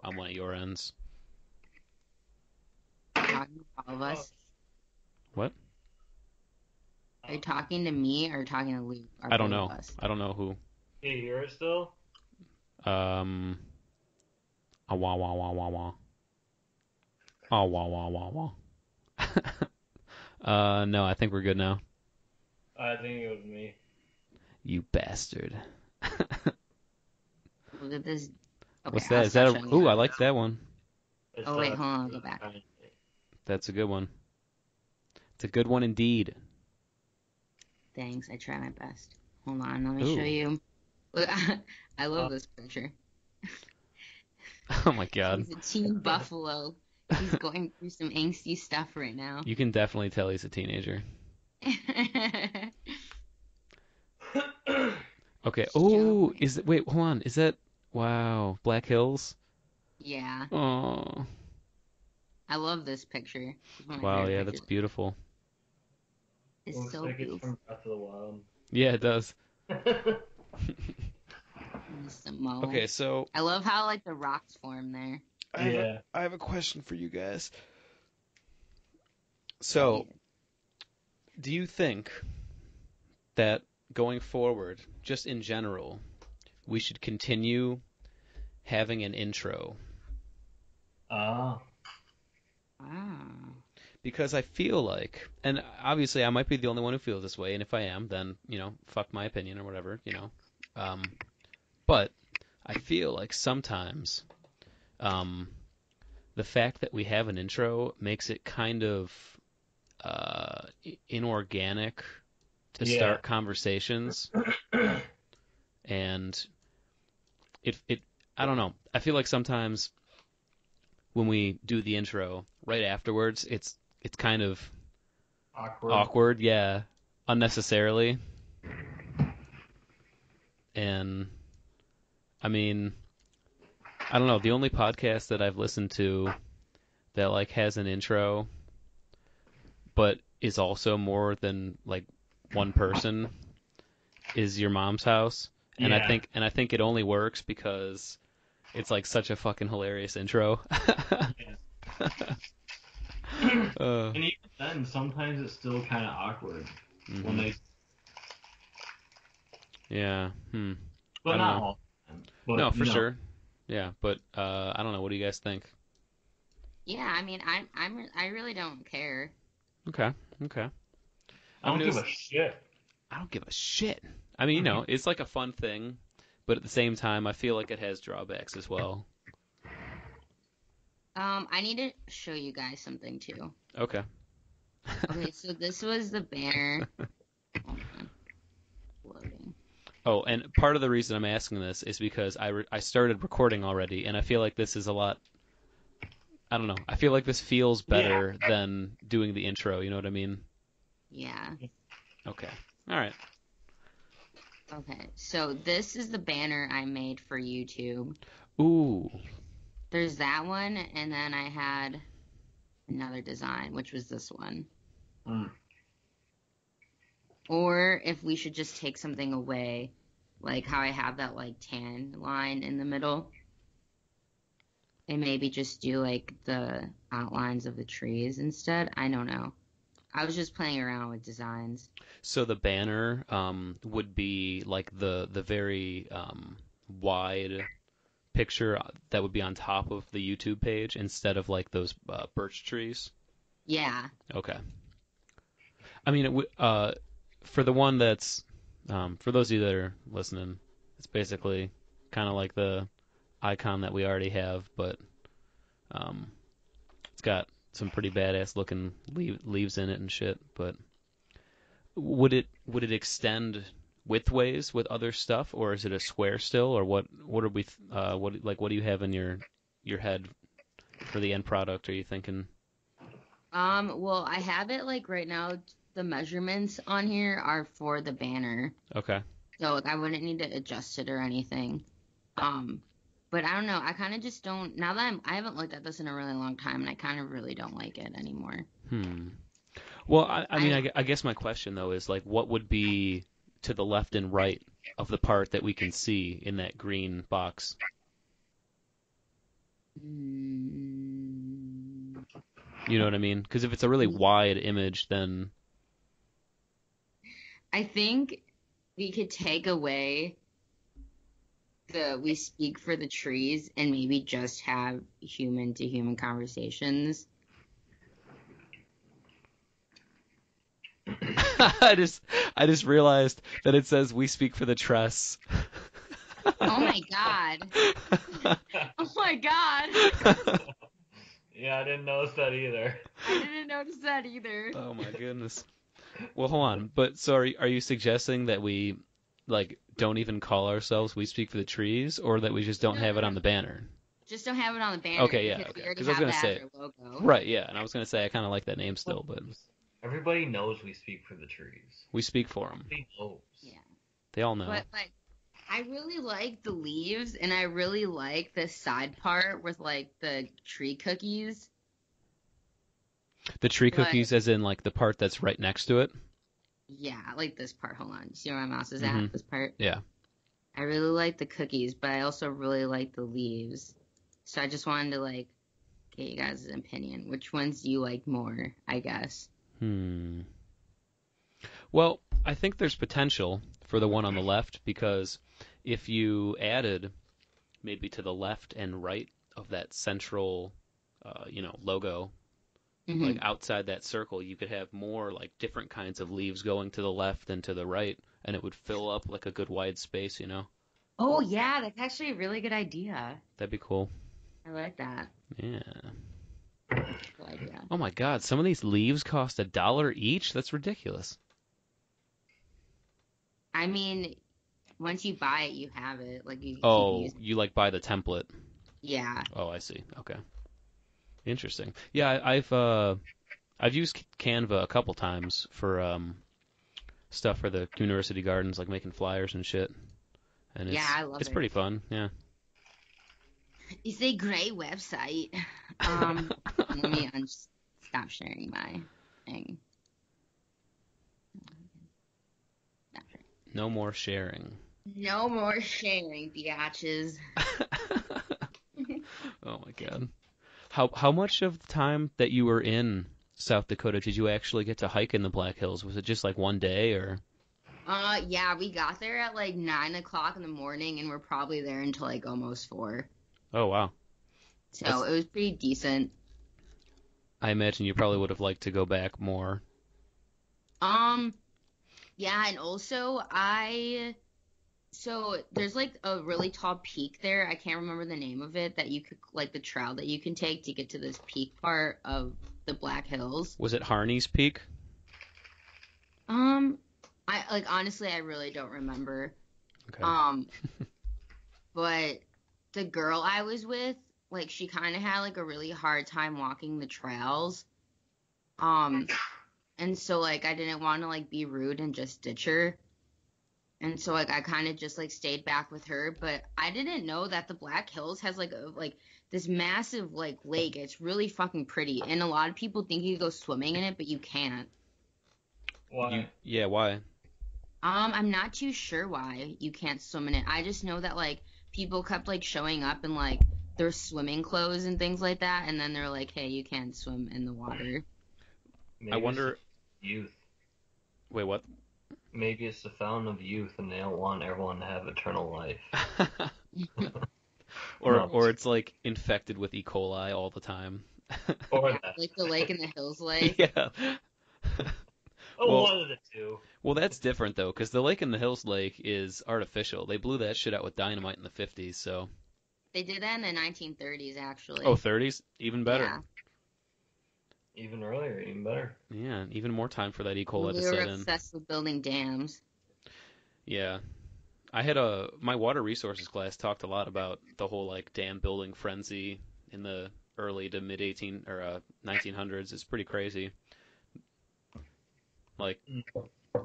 on one of your ends. Talking to all of us. What? Are you talking to me or talking to Luke or I don't both of know. us? I don't know who. Can you hear it still? Um. Ah, wah wah wah wah wah. Oh wah wah wah wah. No, I think we're good now. I think it was me. You bastard. Look at this. Okay, What's I'll that? Is stop that showing a? Ooh, you. I like that one. It's, Oh wait, hold on, I'll go back. That's a good one. It's a good one indeed. Thanks, I try my best. Hold on, let me show Ooh. you. Look, I love this picture. Oh my God. He's a teen buffalo. He's going through some angsty stuff right now. You can definitely tell he's a teenager. Okay. Oh, is it? Wait, hold on. Is that? Wow, Black Hills. Yeah, Oh. I love this picture. It's one of my Wow. favorite Yeah, that's pictures. beautiful. It's Looks so like it's beautiful. from Breath of the Wild. Yeah, it does. Some mold. Okay, so I love how like the rocks form there. I have a question for you guys. So, Yeah. do you think that going forward, just in general, we should continue having an intro? Ah. Wow. Because I feel like, and obviously I might be the only one who feels this way, and if I am, then, fuck my opinion or whatever. But I feel like sometimes the fact that we have an intro makes it kind of inorganic to start conversations, and it I don't know. I feel like sometimes when we do the intro right afterwards, it's kind of awkward, yeah, unnecessarily. And I mean, I don't know. The only podcast that I've listened to that like has an intro, but is also more than like one person, is Your Mom's House. And Yeah. I think it only works because it's like such a fucking hilarious intro. And even then, sometimes it's still kind of awkward when they. Yeah. But I don't not know. all the time. But No, for sure. Yeah, but I don't know. What do you guys think? Yeah, I mean, I really don't care. Okay. I don't give a shit. I don't give a shit. I mean, it's like a fun thing, but at the same time, I feel like it has drawbacks as well. I need to show you guys something too. Okay. Okay, so this was the banner. Hold on. Loading. Oh, and part of the reason I'm asking this is because I started recording already, and I feel like this is a lot. I don't know. I feel like this feels better than doing the intro. You know what I mean? Yeah. Okay. All right. Okay, so this is the banner I made for YouTube. Ooh. There's that one, and then I had another design, which was this one. Or if we should just take something away, like how I have that like tan line in the middle, and maybe just do like the outlines of the trees instead. I don't know. I was just playing around with designs. So the banner would be like the very wide picture that would be on top of the YouTube page instead of like those birch trees. Yeah. Okay. I mean, for the one that's for those of you that are listening, it's basically kind of like the icon that we already have, but it's got some pretty badass looking leaves in it and shit. But would it extend widthways with other stuff, or is it a square still, or what are we what do you have in your head for the end product? Are you thinking? Well, I have it like right now. The measurements on here are for the banner, Okay. so like I wouldn't need to adjust it or anything. But I don't know. I kind of just don't. Now that I haven't looked at this in a really long time, and I kind of really don't like it anymore. Well, I mean, I guess my question though is like, what would be to the left and right of the part that we can see in that green box? Mm, You know what I mean? Because if it's a really wide image, then I think we could take away the we speak for the trees and maybe just have human to human conversations. I just I just realized that it says we speak for the tress. Oh my God. Oh my God. Yeah, I didn't notice that either. I didn't notice that either. Oh my goodness. Well, hold on. But so are you suggesting that we like don't even call ourselves We Speak for the Trees, or that we just don't No, have no, it no. on the banner? Just don't have it on the banner Okay, yeah, because we okay. already Because I was have gonna that as say, our logo. right, yeah, and I was gonna say I kind of like that name still, but Everybody knows we speak for the trees. we speak for them. Everybody knows. Yeah. They all know. But like I really like the leaves and I really like the side part with like the tree cookies. The tree But cookies, as in like the part that's right next to it. yeah, I like this part. Hold on. You see where my mouse is Mm-hmm. at? This part? Yeah. I really like the cookies, but I also really like the leaves. So I just wanted to like get you guys' opinion. Which ones do you like more, I guess? Hmm. Well, I think there's potential for the one on the left because if you added maybe to the left and right of that central, logo, like Hmm. outside that circle, you could have more like different kinds of leaves going to the left and to the right, and it would fill up like a good wide space. Oh yeah, that's actually a really good idea. That'd be cool. I like that. Yeah. That's a cool idea. Oh my God, some of these leaves cost $1 each? That's ridiculous. I mean, once you buy it, you have it. Like you keep Oh, using it. you like buy the template. Yeah. Oh, I see. Okay. Interesting. Yeah, I've used Canva a couple times for stuff for the university gardens, like making flyers and shit, and Yeah, it's I love it's it. pretty fun. Yeah. It's a great website. Let me stop sharing my thing. Stop sharing. No more sharing. No more sharing, biatches. Oh my God. How much of the time that you were in South Dakota did you actually get to hike in the Black Hills? Was it just like one day or? Yeah, we got there at like 9 o'clock in the morning, and we're probably there until like almost 4. Oh wow. So That's it was pretty decent. I imagine you probably would have liked to go back more. Um, yeah, and also so there's like a really tall peak there. I can't remember the name of it that you could like the trail that you can take to get to this peak part of the Black Hills. Was it Harney's Peak? Um, I like honestly I really don't remember. Okay. Um, but the girl I was with, like she kind of had like a really hard time walking the trails. Um, and so like I didn't want to like be rude and just ditch her. And so like I kind of just like stayed back with her, but I didn't know that the Black Hills has like this massive like lake. It's really fucking pretty, and a lot of people think you go swimming in it, but you can't. Why? Yeah, why? I'm not too sure why you can't swim in it. I just know that like people kept like showing up in like their swimming clothes and things like that, and then they're like, "Hey, you can't swim in the water." I Maybe it's the wonder. youth. Wait, what? Maybe it's the fountain of youth, and they don't want everyone to have eternal life. or No, or it's like infected with E. coli all the time. or Yeah, that. like the Lake in the Hills lake. Yeah. Oh, Well, one of the two. well, that's different though, because the Lake in the Hills lake is artificial. They blew that shit out with dynamite in the 50s. So, They did that in the 1930s, oh, actually. 30s, even better. Yeah, Even earlier, even better. Yeah, even more time for that E. when coli to we were set in. obsessed with building dams. Yeah, I had my water resources class talked a lot about the whole like dam building frenzy in the early to mid 1900s. It's pretty crazy. Like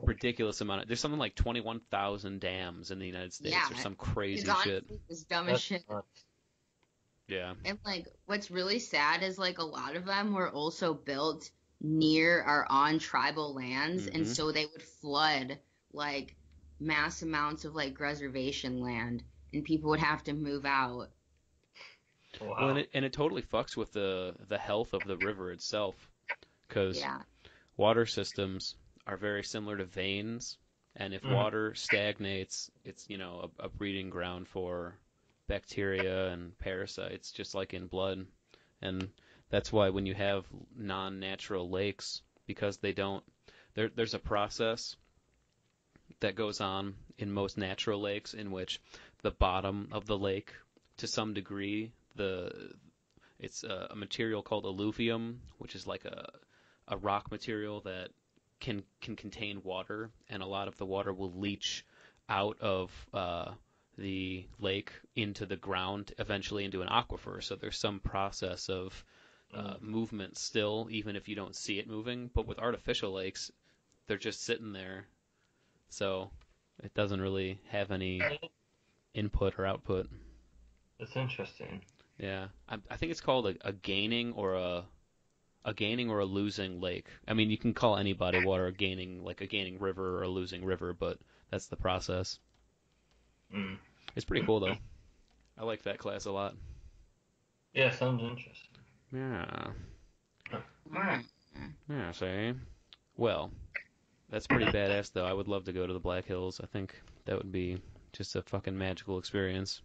ridiculous amount of there's something like 21,000 dams in the United States Yeah, or some it's crazy shit. honestly it's dumb as That's shit. nuts. Yeah. And like, what's really sad is like a lot of them were also built near or on tribal lands, and Mhm. so they would flood like mass amounts of like reservation land, and people would have to move out. Well, Wow. and it totally fucks with the health of the river itself, because Yeah. water systems are very similar to veins, and if Mhm. water stagnates, it's, a breeding ground for bacteria and parasites, just like in blood. And that's why when you have non-natural lakes, because they don't, there's a process that goes on in most natural lakes in which the bottom of the lake, to some degree, it's a material called alluvium, which is like a rock material that can contain water, and a lot of the water will leach out of the lake into the ground, eventually into an aquifer. So there's some process of Mm. movement still, even if you don't see it moving. But with artificial lakes, they're just sitting there, so it doesn't really have any input or output. That's interesting. Yeah, I think it's called a gaining or a gaining or a losing lake. I mean, you can call any body of water a gaining, like a gaining river or a losing river, but that's the process. Mm. It's pretty cool though. I like that class a lot. Yeah, sounds interesting. Yeah, Alright. Mm. yeah. See, well, that's pretty badass though. I would love to go to the Black Hills. I think that would be just a fucking magical experience.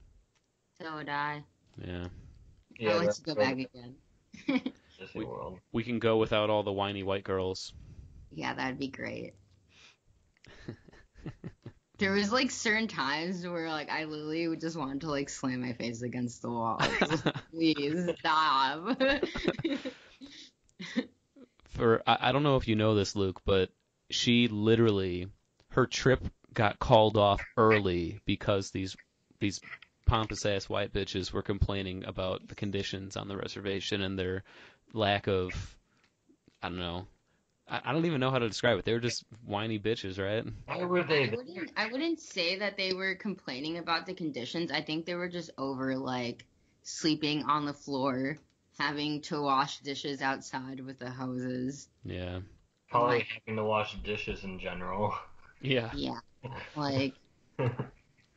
So would I. Yeah, I Yeah, want that's to go really back again. Disney we World. we can go without all the whiny white girls. Yeah, that'd be great. There was like certain times where like I literally would just want to like slam my face against the wall. Just, please stop. I don't know if you know this, Luke, but she literally, her trip got called off early because these pompous ass white bitches were complaining about the conditions on the reservation and their lack of, I don't know, I don't even know how to describe it. They were just whiny bitches, right? Why were they there? I wouldn't say that they were complaining about the conditions. I think they were just over like sleeping on the floor, having to wash dishes outside with the hoses. Yeah, And Probably like having to wash dishes in general. yeah. yeah, like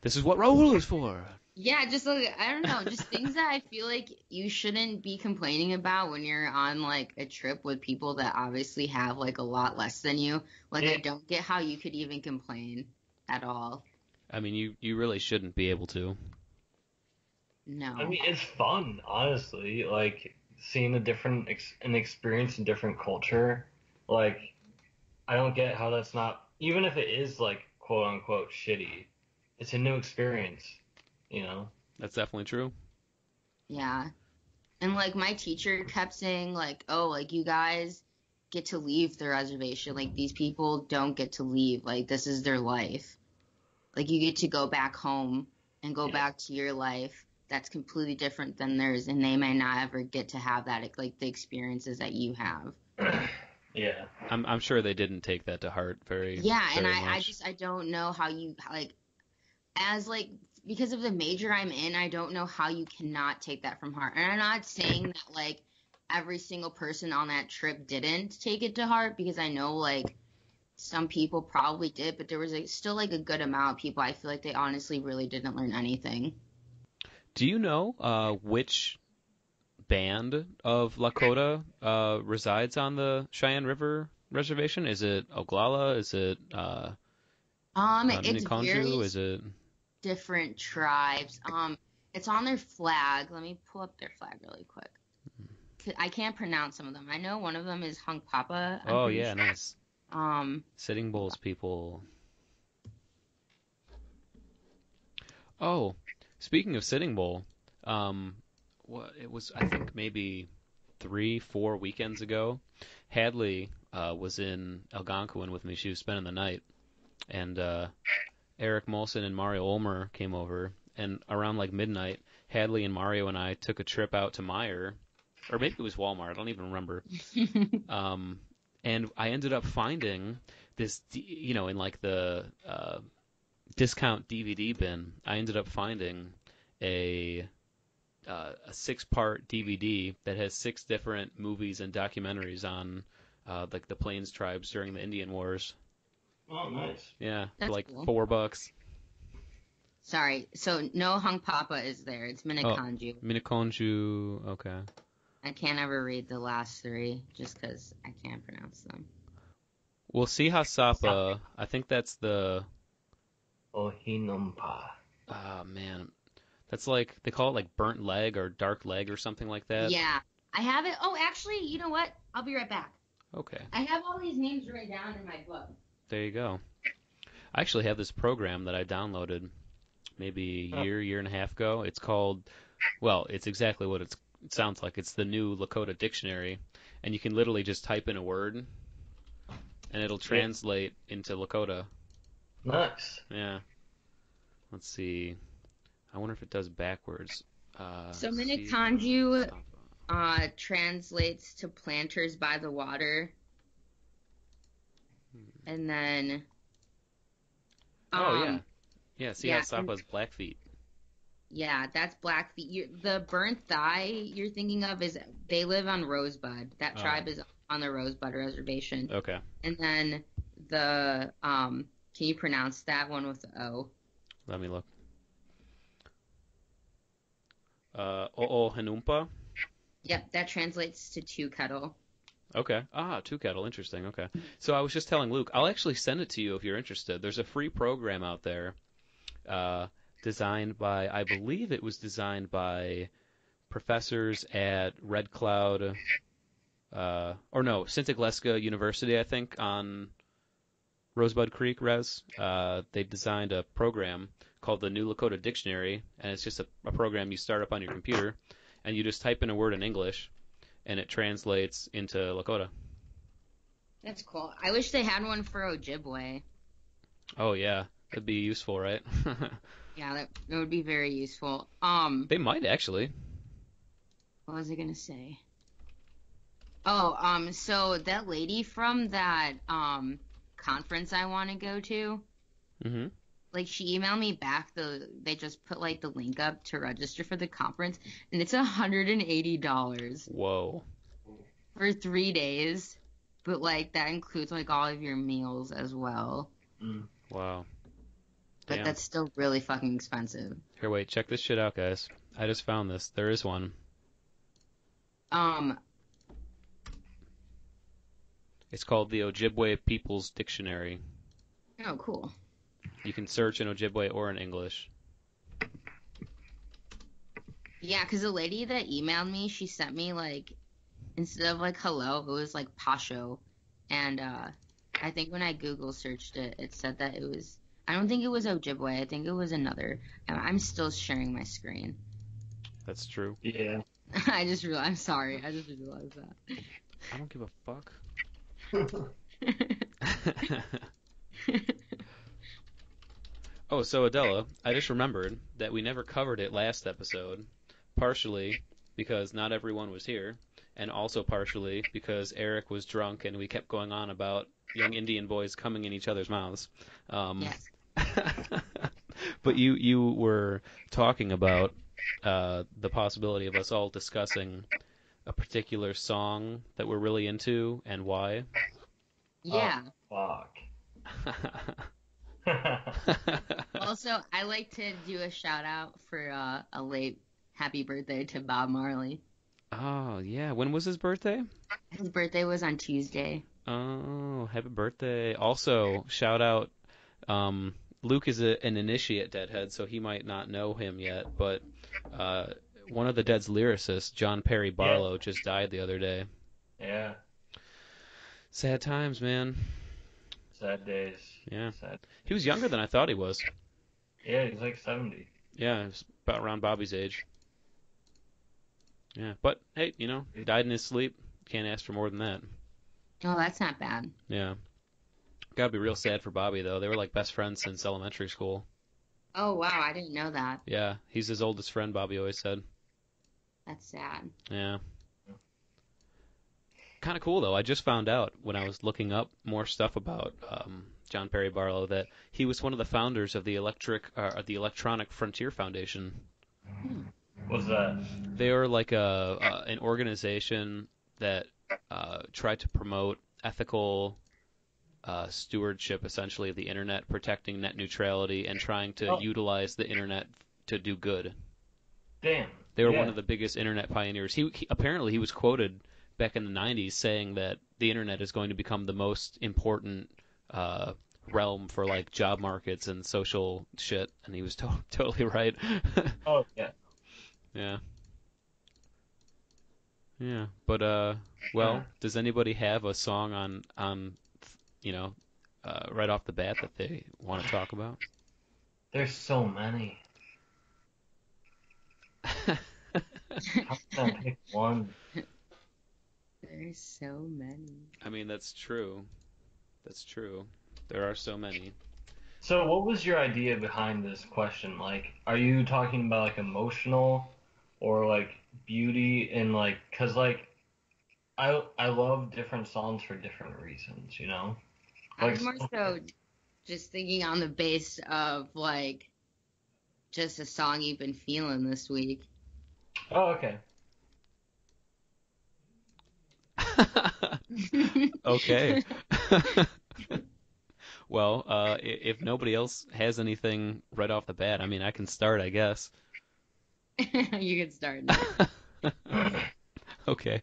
This is what Raul is for. yeah, just like I don't know, just things that I feel like you shouldn't be complaining about when you're on like a trip with people that obviously have like a lot less than you. Like Yeah, I don't get how you could even complain at all. I mean, you really shouldn't be able to. I No. mean it's fun, honestly. Like seeing a different an experience, a different culture. Like I don't get how that's not, even if it is like quote unquote shitty. It's a new experience, you know. That's definitely true. Yeah. And like my teacher kept saying like, "Oh, like you guys get to leave the reservation. Like these people don't get to leave. Like this is their life. Like you get to go back home and go Yeah. back to your life that's completely different than theirs and they may not ever get to have that like the experiences that you have." Yeah. I'm sure they didn't take that to heart Yeah, and very much. I don't know how you like as like because of the major I'm in, I don't know how you cannot take that from heart. And I'm not saying that like every single person on that trip didn't take it to heart because I know like some people probably did, but there was like, still like a good amount of people I feel like they honestly really didn't learn anything. Do you know which band of Lakota resides on the Cheyenne River Reservation? Is it Oglala? Is it It's Ninconju? Is various it? different tribes. It's on their flag. Let me pull up their flag really quick. I can't pronounce some of them. I know one of them is Hung Papa, I'm Oh pretty yeah, sure. nice. Um, Sitting Bull's people. Oh, speaking of Sitting Bull, um, what it was, I think maybe 3, 4 weekends ago. Hadley was in Algonquin with me. She was spending the night, and Eric Molson and Mario Ulmer came over, and around like midnight, Hadley and Mario and I took a trip out to Meyer, or maybe it was Walmart. I don't even remember. Um, and I ended up finding this, in like the discount DVD bin. I ended up finding a 6-part DVD that has 6 different movies and documentaries on like the Plains tribes during the Indian Wars. Oh, nice. Yeah, for that's like cool. $4. Sorry. So no Hung Papa is there. It's Oh, Minikanju. Minakonju. Okay. I can't ever read the last three just because I can't pronounce them. Well, Sihasapa, I think that's the. Ohinumpa. Oh, man. That's like, they call it like burnt leg or dark leg or something like that. Yeah. I have it. Oh, actually, you know what? I'll be right back. Okay. I have all these names written down in my book. There you go. I actually have this program that I downloaded maybe a Huh. year and a half ago. It's called, well, it's exactly what it sounds like. It's the new Lakota dictionary, and you can literally just type in a word, and it'll Yeah. translate into Lakota. Nice. Yeah. Let's see. I wonder if it does backwards. So See, Minikanju Sapa. translates to planters by the water. And then, Oh yeah, um, yeah. See how yeah, and Sapa's Blackfeet. yeah, that's Blackfeet. The burnt thigh you're thinking of is they live on Rosebud. That Oh, tribe is on the Rosebud Reservation. okay. And then can you pronounce that one with the O? Let me look. Oo Hanumpa. Yep, that translates to two kettle. Okay. Ah, two kettle. Interesting. Okay. So I was just telling Luke, I'll actually send it to you if you're interested. There's a free program out there, uh, designed by, I believe it was designed by professors at Red Cloud, or no, Santa Gleska University, I think, on Rosebud Creek, Res. They designed a program called the New Lakota Dictionary, and it's just a program you start up on your computer, and you just type in a word in English, and it translates into Lakota. That's cool. I wish they had one for Ojibwe. Oh yeah, that'd be useful, right? Yeah, that would be very useful. They might actually. What was I gonna say? Oh, so that lady from that conference I want to go to, Hmm. like she emailed me back they just put like the link up to register for the conference and it's $180 Whoa. for 3 days, but like that includes like all of your meals as well. Mm. Wow. But Damn. that's still really fucking expensive. Here, wait. Check this shit out, guys. I just found this. There is one. Um, It's called the Ojibwe People's Dictionary. oh cool. You can search in Ojibwe or in English. Yeah, because the lady that emailed me, she sent me like instead of like hello, it was like Pasho. And I think when I Google searched it, it said that it was. I don't think it was Ojibwe. I think it was another. I'm still sharing my screen. That's true. Yeah. I just realized. I'm sorry. I just realized I don't give a fuck. that. Oh, so Adela, I just remembered that we never covered it last episode, partially because not everyone was here, and also partially because Eric was drunk and we kept going on about young Indian boys coming in each other's mouths. Um, Yes. but you were talking about the possibility of us all discussing a particular song that we're really into and why. Yeah. Fuck. Also, I like to do a shout out for a late happy birthday to Bob Marley. Oh, yeah. When was his birthday? His birthday was on Tuesday. Oh, happy birthday. Also, shout out, Luke is an initiate Deadhead, so he might not know him yet, but uh, one of the Dead's lyricists, John Perry Yeah. Barlow, just died the other day. Yeah. Sad times, man. Sad days. Yeah. Sad. He was younger than I thought he was. Yeah, he's like 70. Yeah, he was about around Bobby's age. Yeah, but hey, he died in his sleep. Can't ask for more than that. Oh, that's not bad. Yeah. Gotta be real sad for Bobby, though. They were like best friends since elementary school. Oh, wow. I didn't know that. Yeah, he's his oldest friend, Bobby always said. That's sad. Yeah. Kind of cool, though. I just found out when I was looking up more stuff about John Perry Barlow that he was one of the founders of the Electronic Frontier Foundation. Hmm. What's that? They are like an organization that tried to promote ethical stewardship, essentially, of the internet, protecting net neutrality, and trying to Oh, utilize the internet to do good. damn. They were one Yeah. of the biggest internet pioneers. Apparently he was quoted back in the 90s saying that the internet is going to become the most important uh, realm for like job markets and social shit, and he was totally right. Oh, yeah. Yeah, yeah. But well, does anybody have a song on you know right off the bat that they want to talk about? There's so many. How can I pick one? There's so many. I mean, that's true. That's true. There are so many. So, what was your idea behind this question? Like, are you talking about like emotional or like beauty and like, cause like I love different songs for different reasons, you know? I Like, was more so just thinking on the base of like just a song you've been feeling this week. oh, okay. Okay. Well, if nobody else has anything right off the bat, I mean, I can start, I guess. You can start now. Okay.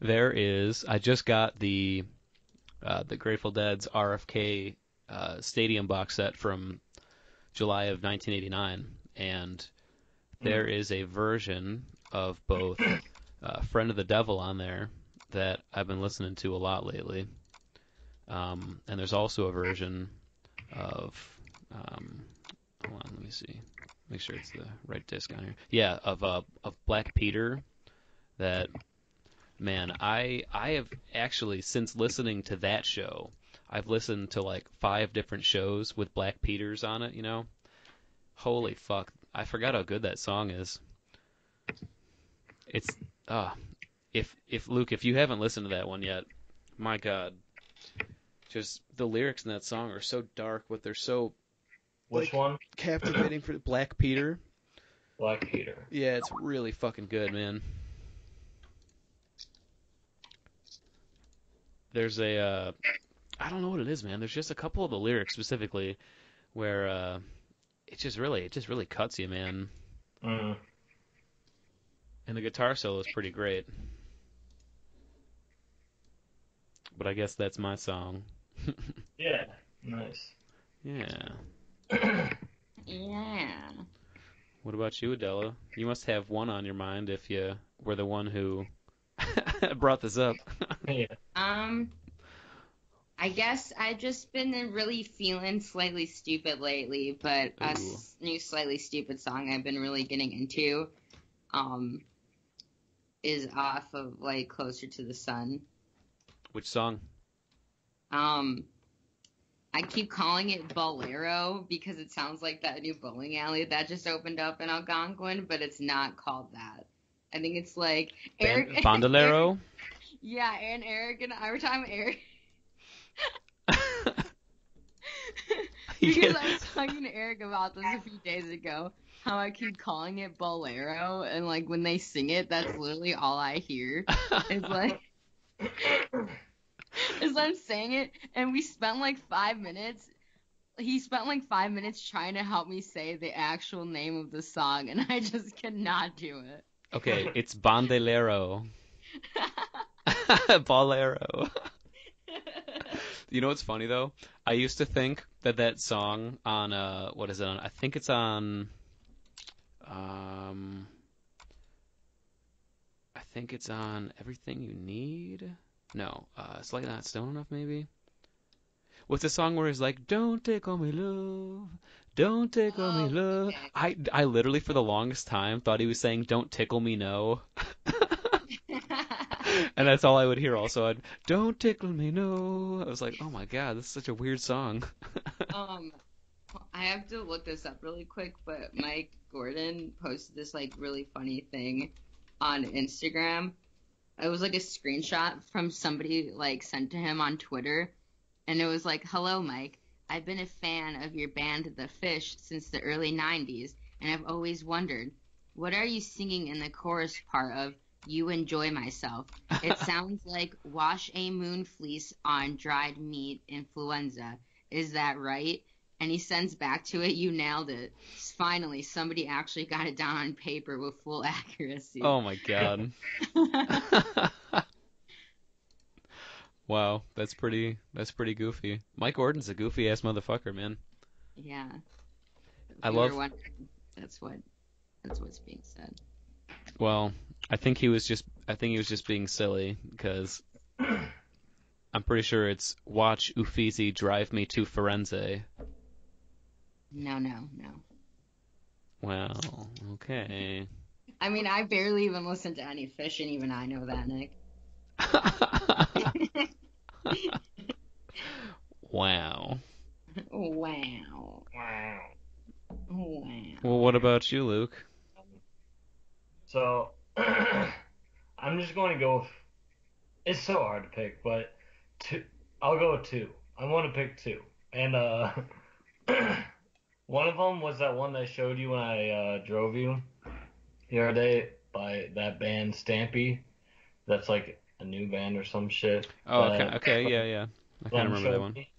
There is. I just got the Grateful Dead's RFK Stadium box set from July of 1989, and there Mm. is a version of both Friend of the Devil on there that I've been listening to a lot lately. And there's also a version of, hold on, let me see, make sure it's the right disc on here. Yeah, of Black Peter. That man, I have actually since listening to that show, I've listened to like 5 different shows with Black Peters on it. Holy fuck, I forgot how good that song is. It's uh, if Luke, if you haven't listened to that one yet, my God, just the lyrics in that song are so dark, but they're so Which like one? captivating for Black Peter. Black Peter. Yeah, it's really fucking good, man. There's I don't know what it is, man. There's just a couple of the lyrics specifically where it just really cuts you, man. Mm. And the guitar solo is pretty great. But I guess that's my song. Yeah. Nice. Yeah. Yeah. What about you, Adela? You must have one on your mind if you were the one who brought this up. Yeah. Um, I guess I've just been really feeling slightly stupid lately, but Ooh. new slightly stupid song I've been really getting into, um, is off of like Closer to the Sun. Which song? Um, I keep calling it Bolero because it sounds like that new bowling alley that just opened up in Algonquin, but it's not called that. I think it's like Eric, Eric, Bandolero? yeah, and Eric and every time Eric, because I was talking to Eric about this a few days ago, how I keep calling it Bolero, and like when they sing it, that's literally all I hear. It's like, is them saying it, and we spent like 5 minutes. He spent like 5 minutes trying to help me say the actual name of the song, and I just cannot do it. Okay, it's Bandolero. Bolero. You know what's funny though? I used to think that song on what is it on? I think it's on um I think it's on Everything You Need. No, it's like not Stone Enough maybe. What's the song where he's like, "Don't take on me love, don't take on me Oh, love." okay. I literally for the longest time thought he was saying, "Don't tickle me, no," and that's all I would hear. Also, "Don't tickle me, no." I was like, "Oh my god, this is such a weird song." um, I have to look this up really quick, but Mike Gordon posted this like really funny thing on Instagram. It was like a screenshot from somebody like sent to him on Twitter, and it was like, "Hello, Mike. I've been a fan of your band The Fish since the early '90s, and I've always wondered, what are you singing in the chorus part of You enjoy myself. It sounds like wash a moon fleece on dried meat influenza. Is that right? And he sends back to it, you nailed it. Finally, somebody actually got it down on paper with full accuracy. Oh my God. Wow, that's pretty goofy. Mike Gordon's a goofy ass motherfucker, man. Yeah, I if you were love wondering, that's what's being said. well, I think he was just being silly because I'm pretty sure it's watch Uffizi drive me to Firenze. No, no, no. Well, okay. I mean, I barely even listen to any fish, and even I know that, Nick. Wow. Wow. Wow. Well, Wow. what about you, Luke? So I'm just going to go with, it's so hard to pick, but two, I'll go with two. I want to pick two. And one of them was that one that I showed you when I drove you the other day by that band Stampy. That's like a new band or some shit Oh, okay, that okay, yeah, yeah. I kind of Glenn remember that showed one. me.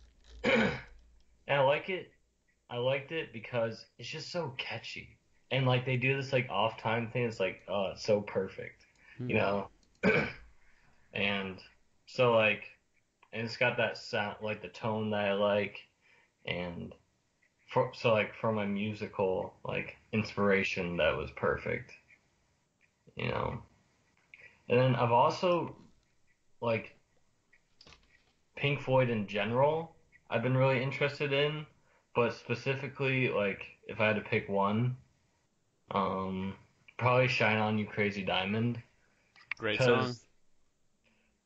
And I like it. I liked it because it's just so catchy. And like they do this like off time thing, it's like, oh, it's so perfect. You Hmm. know? And so like, and it's got that sound, like the tone that I like, and so like for my musical like inspiration, that was perfect, you know. And then I've also like Pink Floyd in general. I've been really interested in, but specifically like if I had to pick one, um, probably "Shine On You Crazy Diamond," Great song. because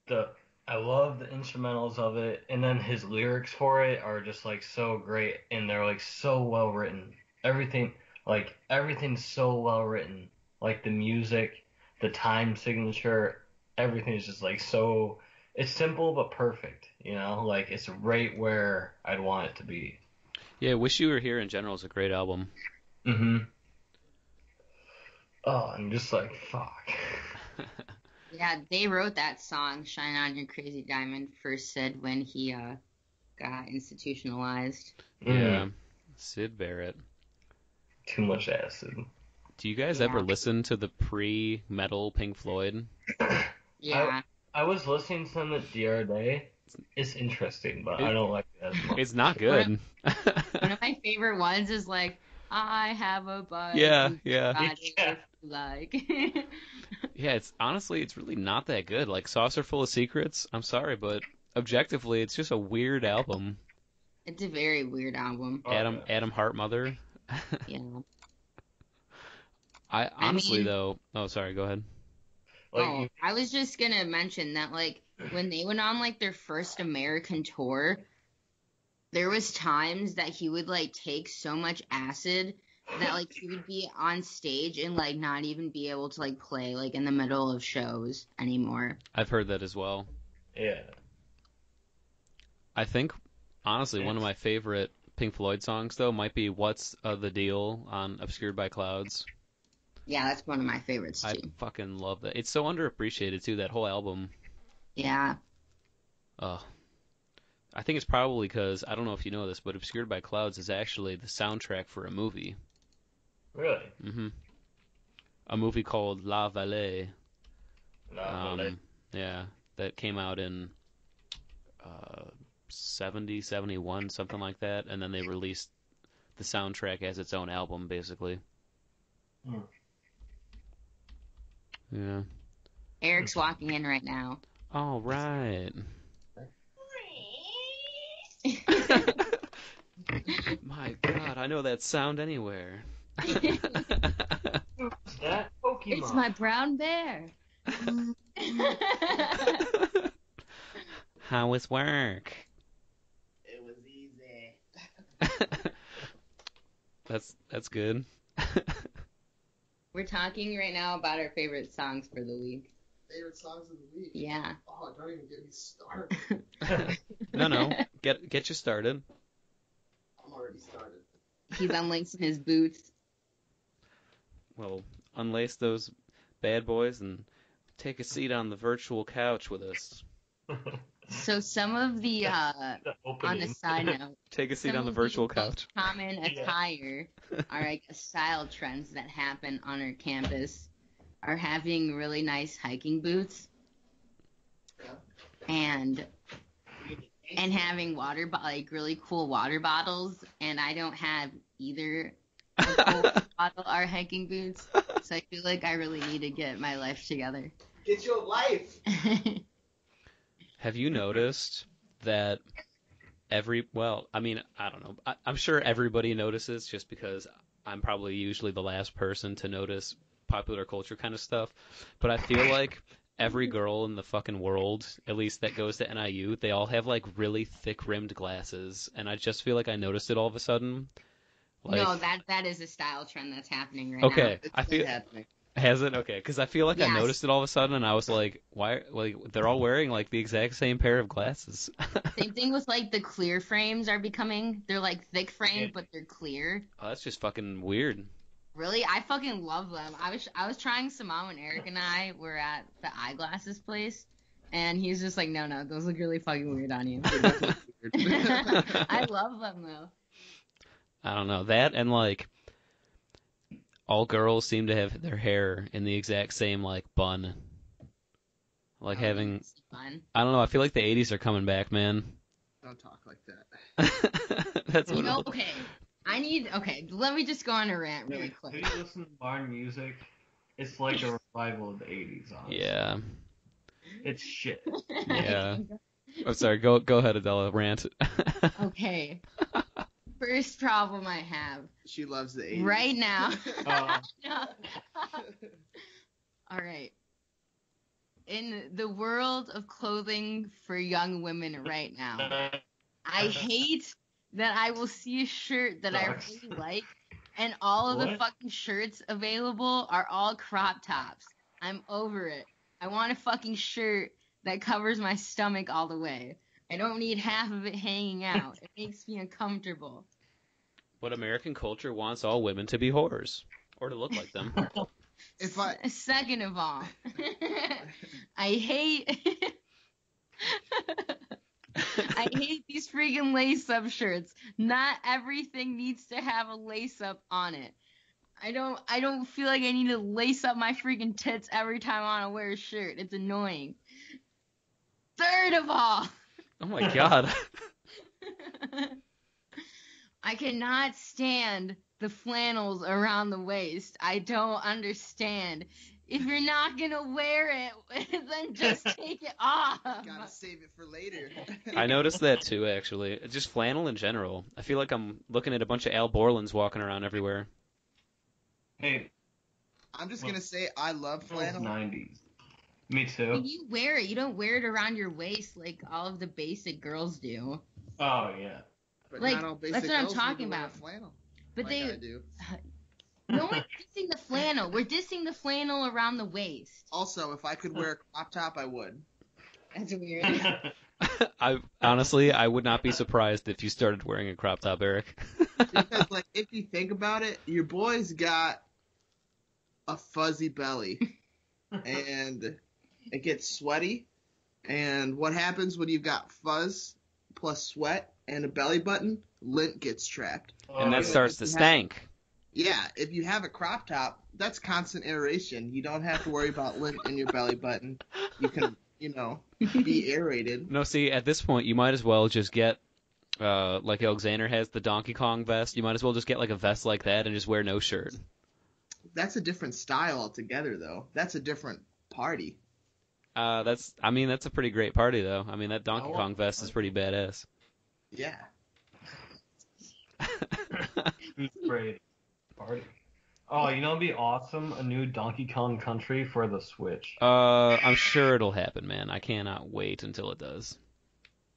the I love the instrumentals of it, and then his lyrics for it are just like so great, and they're like so well written. Everything, like everything's so well written. Like the music, the time signature, everything's just like so. It's simple but perfect, you know. Like it's right where I'd want it to be. Yeah, Wish You Were Here in general is a great album. Mhm. Oh, I'm just like fuck. Yeah, they wrote that song, Shine On Your Crazy Diamond, for Sid when he got institutionalized. Yeah, Mm, Sid Barrett. too much acid. Do you guys ever Yeah. listen to the pre-metal Pink Floyd? I Yeah. I was listening to them the other day. It's interesting, but I It, don't like it as much. it's not One of, good. one of my favorite ones is like, I have a bike, Yeah, you can yeah. ride it Yeah. if you like. Yeah, it's really not that good. Like Saucer Full of Secrets, I'm sorry, but objectively it's just a weird album. It's a very weird album. Adam Okay. Adam Hartmother. Yeah. I I honestly mean, though, oh sorry, go ahead. Like oh, you. I was just gonna mention that like when they went on like their first American tour, there was times that he would like take so much acid that like he would be on stage and like not even be able to like play like in the middle of shows anymore. I've heard that as well. Yeah. I think honestly one of It's my favorite Pink Floyd songs though might be What's the Deal on Obscured by Clouds. Yeah, that's one of my favorites I too. fucking love that. It's so underappreciated too, that whole album. Yeah. Uh, I think it's probably because I don't know if you know this, but Obscured by Clouds is actually the soundtrack for a movie. really Hmm. A movie called La Vallée. novel. Um, yeah, that came out in uh, 70, 71, something like that, and then they released the soundtrack as its own album, basically. Hmm. Yeah. Eric's walking in right now. All right. My God, I know that sound anywhere. Who's that It's Pokemon? my brown bear. How is work? It was easy. That's good. We're talking right now about our favorite songs for the week. Favorite songs of the week. Yeah. Oh, don't even get me started. No, get you started. I'm already started. He's unlacing his boots. Well, unlace those bad boys and Take a seat on the virtual couch with us. So some of the, The on a opening. side note, Take a seat some on the of virtual the couch. most common Yeah. attire are like style trends that happen on our campus are having really nice hiking boots and having like really cool water bottles, and I don't have either a cool bottle or hiking boots, so I feel like I really need to get my life together. Get your life. Have you noticed that I don't know. I'm sure everybody notices just because I'm probably usually the last person to notice popular culture kind of stuff. But I feel like every girl in the fucking world, at least that goes to NIU, they all have like really thick rimmed glasses. And I just feel like I noticed it all of a sudden. Like, No, that is a style trend that's happening right okay, now. I feel happening. has it? Okay, because I feel like I Yes. noticed it all of a sudden, and I was like, why? Like they're all wearing like the exact same pair of glasses. Same thing with like the clear frames are becoming. They're like thick framed, Yeah. but they're clear. Oh, that's just fucking weird. Really, I fucking love them. I was trying some on when Eric and I were at the eyeglasses place, and he was just like, no, those look really fucking weird on you. I love them though. I don't know that, and like all girls seem to have their hair in the exact same like bun. Like having, It's fun. I don't know. I feel like the '80s are coming back, man. Don't talk like that. That's You what. know, okay, let me just go on a rant really If quick. you listen to modern music, it's like a revival of the 80s, honestly. Yeah. It's shit. Yeah. I'm sorry. Go ahead, Adela. Rant. Okay. First problem I have She loves the 80s. right now. Uh, No. All right. In the world of clothing for young women right now, I hate that I will see a shirt that I Sucks. really like, and all of the What? fucking shirts available are all crop tops. I'm over it. I want a fucking shirt that covers my stomach all the way. I don't need half of it hanging out. It makes me uncomfortable. What American culture wants all women to be whores or to look like them. If I Second of all, I hate I hate these freaking lace-up shirts. Not everything needs to have a lace-up on it. I don't feel like I need to lace up my freaking tits every time I want to wear a shirt. It's annoying. Third of all, Oh my god. I cannot stand the flannels around the waist. I don't understand. If you're not gonna wear it, then just take it off. gotta save it for later. I noticed that too, actually. Just flannel in general. I feel like I'm looking at a bunch of Al Borlands walking around everywhere. hey, I'm just gonna say I love it was flannel. 90s. Me too. When you wear it, you don't wear it around your waist like all of the basic girls do. Oh, yeah. But Like, not all basic that's what I'm girls need talking to wear about. Flannel. But like I they, do. no one's dissing the flannel. We're dissing the flannel around the waist. Also, if I could wear a crop top, I would. That's weird. I would not be surprised if you started wearing a crop top, Eric. Because, like, if you think about it, your boy's got a fuzzy belly, and it gets sweaty. And what happens when you've got fuzz plus sweat and a belly button? Lint gets trapped. And that starts to stank. Yeah, if you have a crop top, that's constant aeration. You don't have to worry about lint in your belly button. You can, be aerated. No, see, at this point, you might as well just get, like Alexander has the Donkey Kong vest. You might as well just get like a vest like that and just wear no shirt. That's a different style altogether, though. That's a different party. That's a pretty great party, though. I mean, that Donkey Oh. Kong vest is pretty badass. Yeah. Great party. Oh, it'd be awesome. A new Donkey Kong Country for the Switch. I'm sure it'll happen, man. I cannot wait until it does.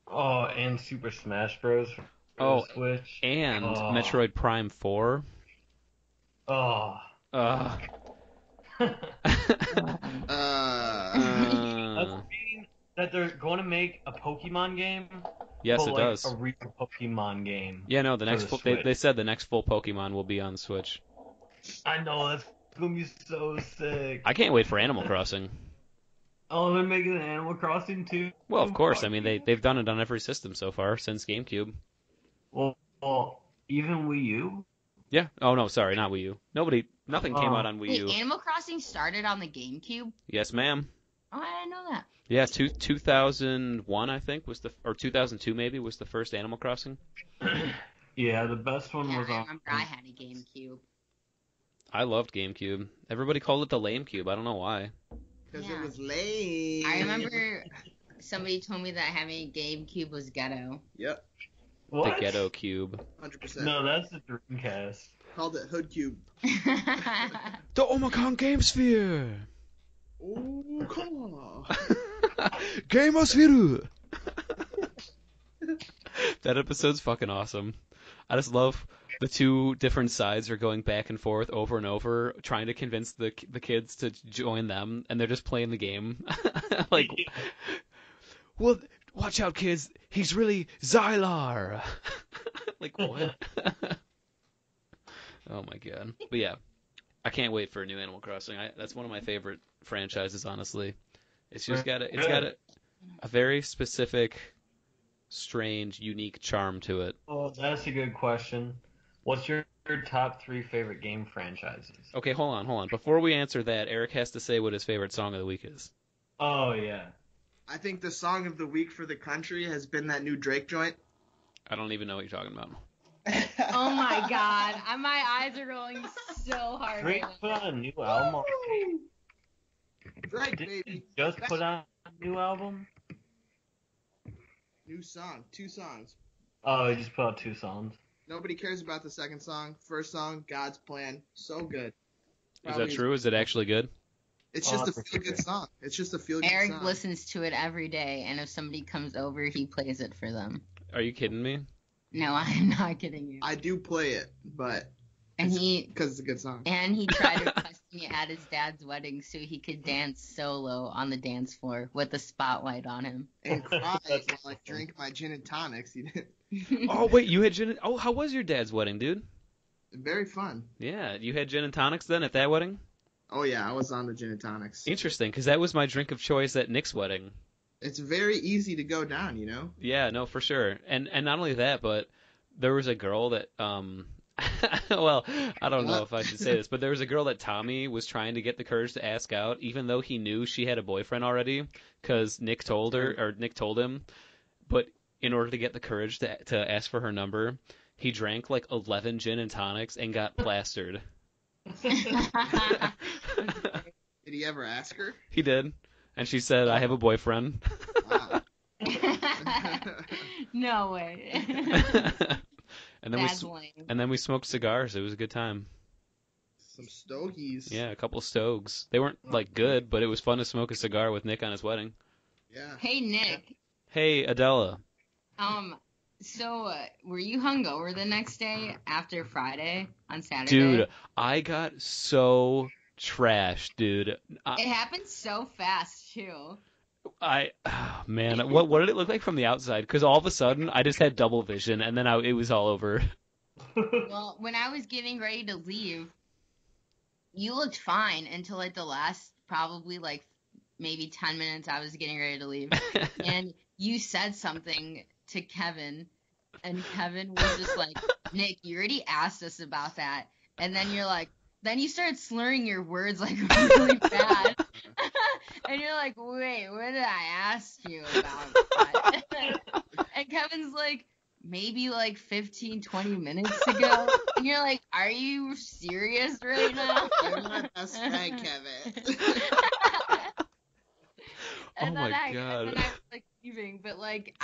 Oh, and Super Smash Bros. For Oh, the Switch. And Oh. Metroid Prime 4. Oh. Uh, That's mean that they're going to make a Pokemon game. yes, but it like does. A real Pokemon game. Yeah, no, the for next the full, Switch. they said the next full Pokemon will be on the Switch. I know, that's gonna be so sick. I can't wait for Animal Crossing. Oh, they're making an Animal Crossing too? Well, of course. I Fuck mean, yeah. they've done it on every system so far since GameCube. Well, even Wii U? Yeah. Oh no, sorry, not Wii U. Nothing came out Oh, on Wii Wait, U. Animal Crossing started on the GameCube? Yes, ma'am. Oh, I didn't know that. Yeah, 2001 I think was or 2002 maybe was the first Animal Crossing. yeah, the best one Yeah, was I on. remember I had a GameCube. I loved GameCube. Everybody called it the lame cube. I don't know why. Because Yeah. it was lame. I remember somebody told me that having a GameCube was ghetto. Yep, What? The ghetto cube. 100%. No, that's the Dreamcast. Called it Hood Cube. The Omicron Game Sphere. Oh, come on. Gamersphere. That episode's fucking awesome. I just love the two different sides are going back and forth over and over, trying to convince the kids to join them, and they're just playing the game. Like, well, watch out, kids. He's really Xylar. Like, what? Oh my god. But yeah, I can't wait for a new Animal Crossing. That's one of my favorite franchises, honestly. It's just got a very specific, strange, unique charm to it. Oh, that's a good question. What's your top 3 favorite game franchises? Okay, hold on. Before we answer that, Eric has to say what his favorite song of the week is. Oh, yeah. I think the song of the week for the country has been that new Drake joint. I don't even know what you're talking about. Oh my god, my eyes are rolling so hard Drake right put now. out a new album already? Drake, Did baby. he just put out a new album? New song. 2 songs. Oh, he just put out 2 songs. Nobody cares about the second song. First song, God's Plan. So good. Is that true? Is it actually good? It's just a for feel-good sure. song. It's just a feel-good Eric song. listens to it every day, and if somebody comes over, he plays it for them. Are you kidding me? No, I'm not kidding you. I do play it, but And he because it's a good song. tried requesting it at his dad's wedding so he could dance solo on the dance floor with the spotlight on him. And cry That's while I drink my gin and tonics. You did. Oh wait, you had gin. Oh, how was your dad's wedding, dude? Very fun. Yeah, you had gin and tonics then at that wedding. Oh yeah, I was on the gin and tonics. Interesting, because that was my drink of choice at Nick's wedding. It's very easy to go down, you know. Yeah, no, for sure. And not only that, but there was a girl that well, I don't know if I should say this, but there was a girl that Tommy was trying to get the courage to ask out, even though he knew she had a boyfriend already, because Nick told him. But in order to get the courage to ask for her number, he drank like 11 gin and tonics and got plastered. Did he ever ask her? He did, and she said, "I have a boyfriend." Wow. No way. And then That's lame. we smoked cigars. It was a good time. Some stogies. Yeah, a couple stogs. They weren't like good, but it was fun to smoke a cigar with Nick on his wedding. Yeah. Hey Nick, Hey, Adela. so were you hungover the next day after Friday on Saturday? Dude, I got so trashed, dude. It happened so fast too. Man, what did it look like from the outside? Because all of a sudden, I just had double vision, and then it was all over. Well, when I was getting ready to leave, you looked fine until like the last probably like maybe 10 minutes I was getting ready to leave. And you said something to Kevin, and Kevin was just like, Nick, you already asked us about that. And then then you started slurring your words like really bad. And you're like, wait, what did I ask you about? And Kevin's like, maybe like 15, 20 minutes ago. And you're like, are you serious right now? You're my best friend, Kevin. And Oh my then God. And then I was like leaving, but like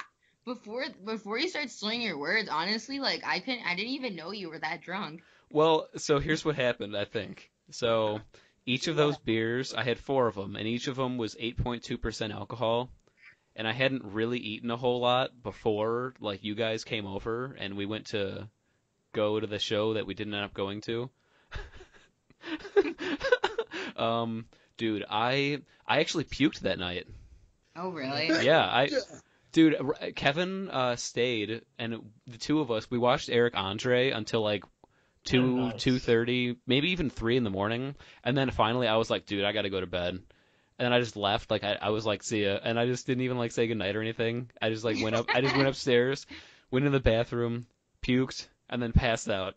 before you start slurring your words, honestly, like I didn't even know you were that drunk. Well, so here's what happened, I think. So each of those beers, I had 4 of them, and each of them was 8.2% alcohol. And I hadn't really eaten a whole lot before, like, you guys came over, and we went to go to the show that we didn't end up going to. Dude, I actually puked that night. Oh really? Yeah, dude, Kevin stayed, and the two of us, we watched Eric Andre until like 2:30, maybe even 3 in the morning, and then finally I was like, dude, I gotta go to bed. And I just left. Like I was like, see ya. And I just didn't even like say goodnight or anything. I just like went up. I just went upstairs, went in the bathroom, puked, and then passed out.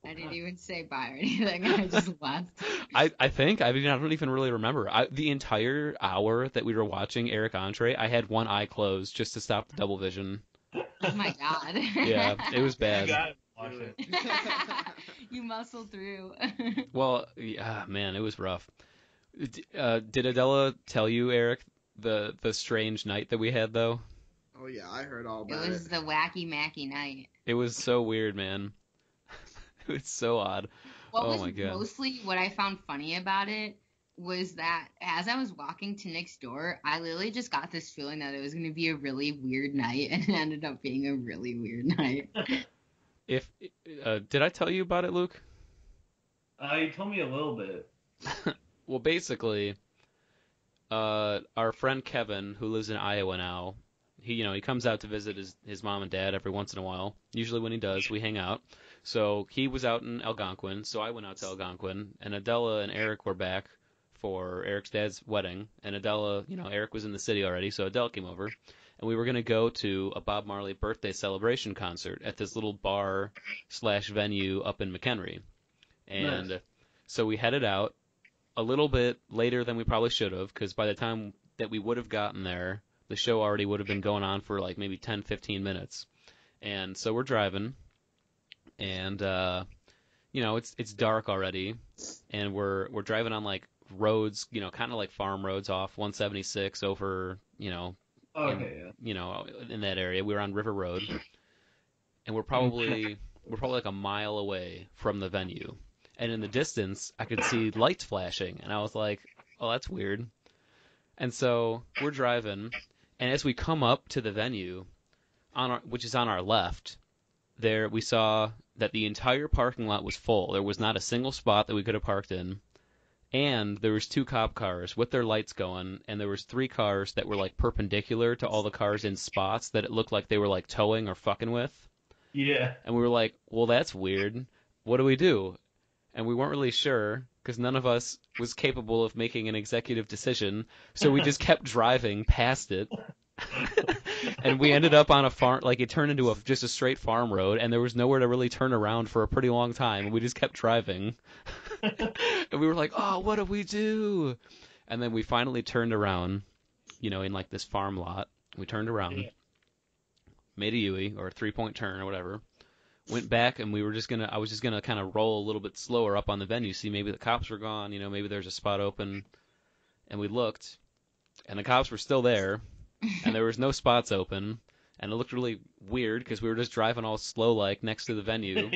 I didn't even say bye or anything. I just left. I think I mean I don't even really remember. The entire hour that we were watching Eric Andre, I had one eye closed just to stop the double vision. Oh my god. Yeah, it was You bad. gotta watch it. You muscled through. Well, yeah, man, it was rough. Did Adela tell you, Eric, the strange night that we had though? Oh yeah, I heard all It about was it. the wacky macky night. It was so weird, man. It was so odd. What Oh was my God. mostly what I found funny about it was that as I was walking to next door, I literally just got this feeling that it was going to be a really weird night, and it ended up being a really weird night. If did I tell you about it, Luke? You told me a little bit. Well, basically, our friend Kevin, who lives in Iowa now, he comes out to visit his mom and dad every once in a while. Usually when he does, we hang out. So he was out in Algonquin, so I went out to Algonquin, and Adela and Eric were back for Eric's dad's wedding. And Adela, Eric was in the city already, so Adela came over, and we were gonna go to a Bob Marley birthday celebration concert at this little bar slash venue up in McHenry. And Nice. so we headed out a little bit later than we probably should have, because by the time that we would have gotten there, the show already would have been going on for like maybe 10, 15 minutes. And so we're driving, and it's dark already, and we're driving on like roads, kind of like farm roads off 176 over, Okay, in that area. We were on River Road, and we're probably like a mile away from the venue. And in the distance, I could see lights flashing, and I was like, "Oh, that's weird." And so we're driving, and as we come up to the venue, which is on our left, there we saw that the entire parking lot was full. There was not a single spot that we could have parked in, and there was 2 cop cars with their lights going, and there was 3 cars that were like perpendicular to all the cars in spots that it looked like they were like towing or fucking with. yeah. And we were like, "Well, that's weird. What do we do?" And we weren't really sure because none of us was capable of making an executive decision, so we just kept driving past it. And we ended up on a farm, like it turned into just a straight farm road, and there was nowhere to really turn around for a pretty long time, and we just kept driving. And we were like, "Oh, what do we do?" And then we finally turned around, in like this farm lot. We turned around, Yeah. made a U-turn or a 3-point turn or whatever. Went back, and I was just gonna kind of roll a little bit slower up on the venue, see maybe the cops were gone, maybe there's a spot open. And we looked, and the cops were still there, and there was no spots open, and it looked really weird because we were just driving all slow like next to the venue.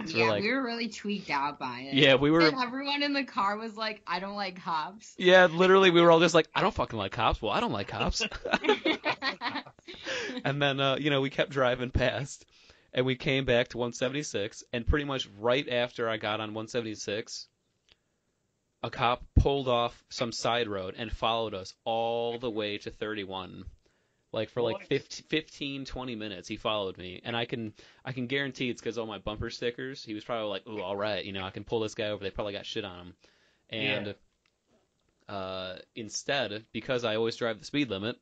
So Yeah, like, we were really tweaked out by it. yeah, we were. And everyone in the car was like, "I don't like cops." Yeah, literally, we were all just like, "I don't fucking like cops." Well, I don't like cops. And then, we kept driving past, and we came back to 176, and pretty much right after I got on 176, a cop pulled off some side road and followed us all the way to 31. Like for like 15, 20 minutes, he followed me, and I can guarantee it's because all my bumper stickers. He was probably like, "Ooh, all right, I can pull this guy over. They probably got shit on him." And instead, because I always drive the speed limit,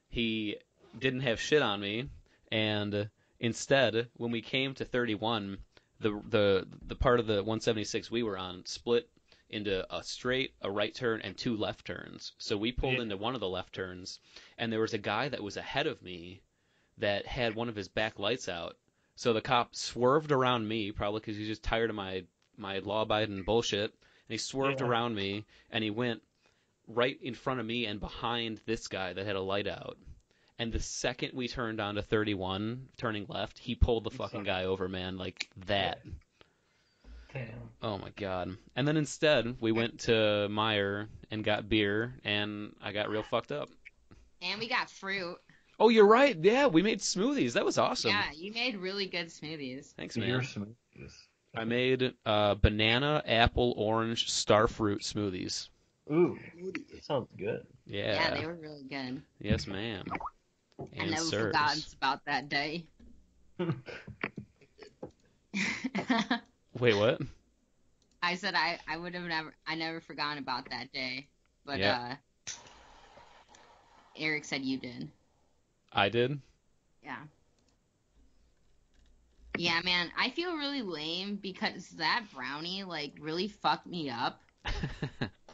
he didn't have shit on me, and instead, when we came to 31, the part of the 176 we were on split into a straight, a right turn, and 2 left turns. So we pulled into one of the left turns, and there was a guy that was ahead of me that had one of his back lights out. So the cop swerved around me, probably because he's just tired of my law-abiding bullshit, and he swerved around me, and he went right in front of me and behind this guy that had a light out. And the second we turned onto 31, turning left, he pulled the fucking guy over, man, like that. Damn. Oh my god. And then instead, we went to Meyer and got beer, and I got real fucked up. And we got fruit. Oh, you're right. Yeah, we made smoothies. That was awesome. Yeah, you made really good smoothies. Thanks, Your man. smoothies. I made banana, apple, orange, starfruit smoothies. Ooh, that sounds good. Yeah. Yeah, they were really good. Yes, ma'am. I And never sirs. forgot about that day. Wait, what? I said I never forgotten about that day. but Yeah. Eric said you did. I did. Yeah. Yeah, man, I feel really lame because that brownie like really fucked me up.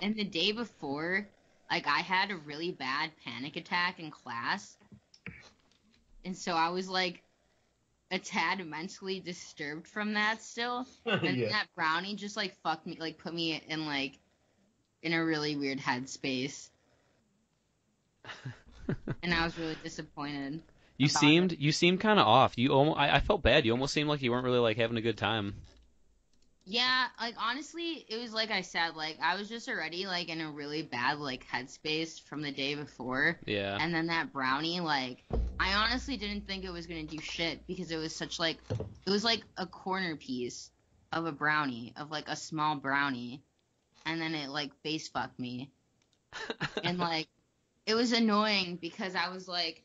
And the day before, like I had a really bad panic attack in class, and so I was like a tad mentally disturbed from that still. And Yeah. that brownie just like fucked me, like put me in like in a really weird headspace, and I was really disappointed You about it. seemed kind of off. I felt bad. You almost seemed like you weren't really like having a good time. Yeah, like honestly, it was like I said, like I was just already like in a really bad like headspace from the day before, Yeah. and then that brownie, like I honestly didn't think it was gonna do shit because it was such like it was like a corner piece of a brownie, of like a small brownie, and then it like face fucked me, and like it was annoying because I was like,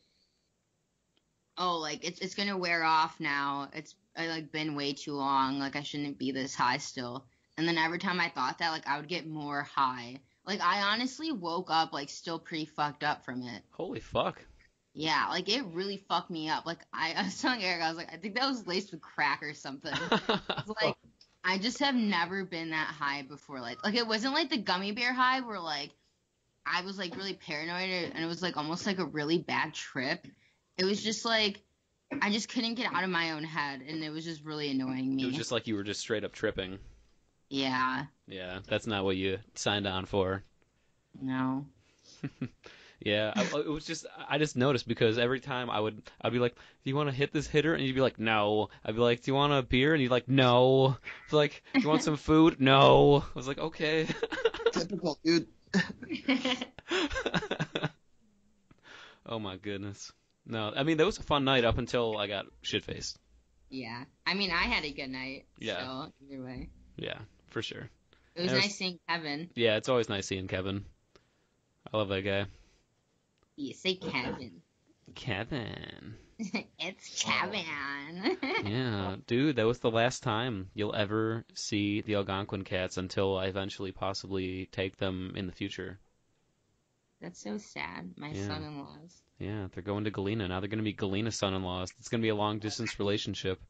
oh, like it's gonna wear off now. It's like been way too long. Like I shouldn't be this high still. And then every time I thought that, like I would get more high. Like I honestly woke up like still pretty fucked up from it. Holy fuck. Yeah, like it really fucked me up. Like I was telling Eric, I was like, I think that was laced with crack or something. It's like I just have never been that high before. Like it wasn't like the gummy bear high where like I was like really paranoid and it was like almost like a really bad trip. It was just like I just couldn't get out of my own head, and it was just really annoying It was me. just like you were just straight up tripping. Yeah, Yeah, that's not what you signed on for. no. Yeah, it was just I just noticed because every time I'd be like, "Do you want to hit this hitter?" And you'd be like, "No." I'd be like, "Do you want a beer?" And you'd like, "No." It's like, "Do you want some food?" No. I was like, "Okay." Typical, dude. Oh my goodness. No, I mean that was a fun night up until I got shit faced. Yeah, I mean, I had a good night. Yeah. So either way, Yeah, for sure. it was And nice seeing Kevin. yeah, it's always nice seeing Kevin. I love that guy. You say Kevin. Kevin. It's Kevin. Yeah, dude, that was the last time you'll ever see the Algonquin cats until I eventually possibly take them in the future. That's so sad. My Yeah. son-in-laws. Yeah, they're going to Galena. Now they're going to be Galena son-in-laws. It's going to be a long-distance relationship.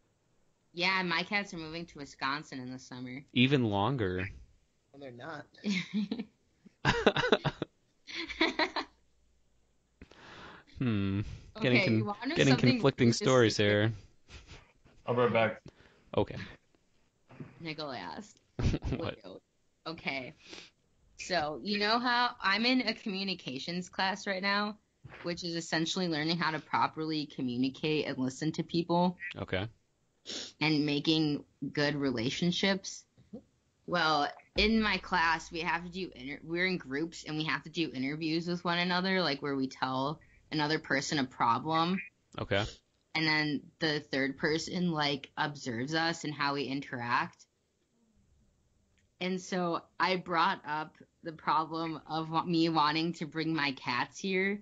Yeah, my cats are moving to Wisconsin in the summer. Even longer. And they're not. Hmm. Okay, you want to know Getting something conflicting really stories secret? here. I'll be right back. Okay. Nicholas. What? Okay. So, you know how I'm in a communications class right now, which is essentially learning how to properly communicate and listen to people Okay. and making good relationships. Well, in my class, we have to do we're in groups and we have to do interviews with one another, like where we tell another person a problem, Okay. and then the third person like observes us and how we interact. And so I brought up the problem of me wanting to bring my cats here,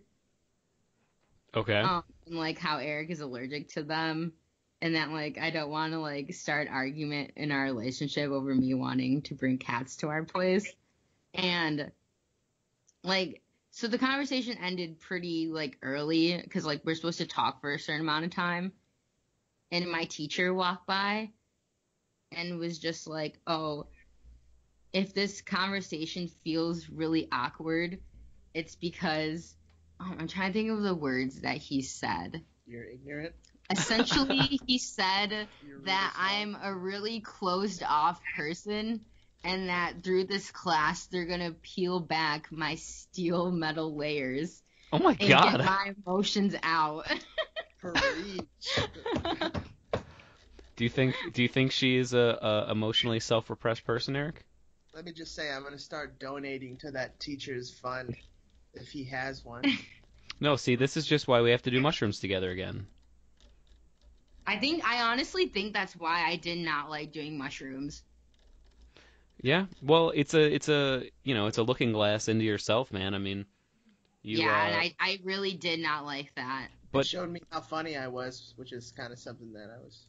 Okay. and like how Eric is allergic to them, and that like I don't want to like start argument in our relationship over me wanting to bring cats to our place. And like so the conversation ended pretty like early because like we're supposed to talk for a certain amount of time, and my teacher walked by and was just like, "Oh, if this conversation feels really awkward, it's because I'm trying to think of the words that he said. You're ignorant. Essentially, he said You're really that soft. I'm a really closed off person and that through this class they're going to peel back my steel metal layers Oh my and God. get my emotions out. Preach. Do you think she is a emotionally self-repressed person, Eric? Let me just say, I'm gonna start donating to that teacher's fund if he has one. No, see, this is just why we have to do mushrooms together again. I honestly think that's why I did not like doing mushrooms. Yeah. Well, it's a it's a looking glass into yourself, man. I mean, you Yeah, and I really did not like that. It but showed me how funny I was, which is kind of something that I was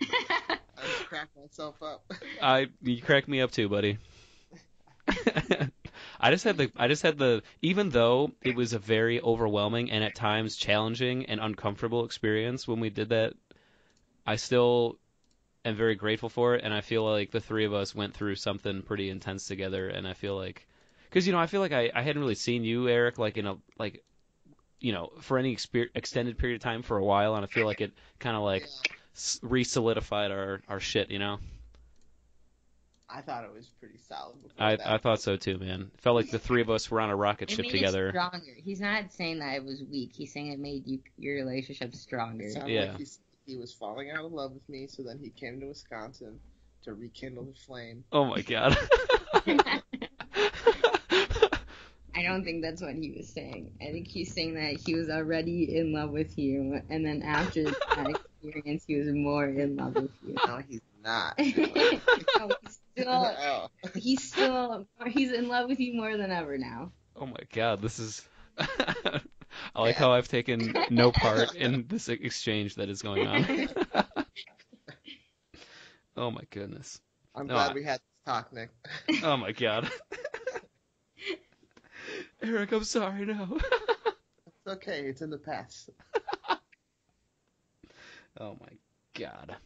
I just cracked myself up. you crack me up too, buddy. I just had the even though it was a very overwhelming and at times challenging and uncomfortable experience when we did that, I still am very grateful for it, and I feel like the three of us went through something pretty intense together, and I feel like because I feel like I hadn't really seen you, Eric, like in a like for any extended period of time for a while, and I feel like it kind of like Yeah, re-solidified our shit. I thought it was pretty solid before I that. thought so too, man. Felt like the three of us were on a rocket It ship made it together. stronger. He's not saying that it was weak. He's saying it made your relationship stronger. It sounded Yeah. like he was falling out of love with me, so then he came to Wisconsin to rekindle the flame. Oh my god. I don't think that's what he was saying. I think he's saying that he was already in love with you, and then after that experience, he was more in love with you. No, he's not. No, Oh. he's in love with you more than ever now. Oh my god, this is. I like how I've taken no part in this exchange that is going on. Oh my goodness. I'm No, glad we had this talk, Nick. Oh my god. Eric, I'm sorry, no. It's okay. It's in the past. Oh my god.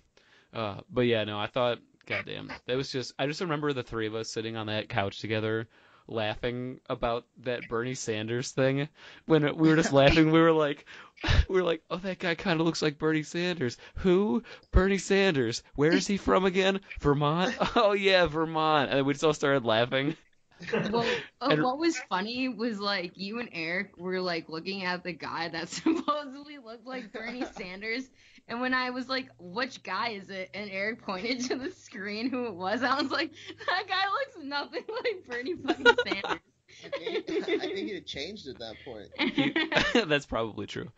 But yeah, no, I thought, goddamn, that was I just remember the three of us sitting on that couch together, laughing about that Bernie Sanders thing. When we were just laughing, we were like, oh, that guy kind of looks like Bernie Sanders. Who? Bernie Sanders. Where is he from again? Vermont? Oh yeah, Vermont. And we just all started laughing. Well, And- what was funny was like you and Eric were like looking at the guy that supposedly looked like Bernie Sanders, and when I was like, "Which guy is it?" and Eric pointed to the screen who it was, I was like, "That guy looks nothing like Bernie fucking Sanders." I think he had changed at that point. That's probably true.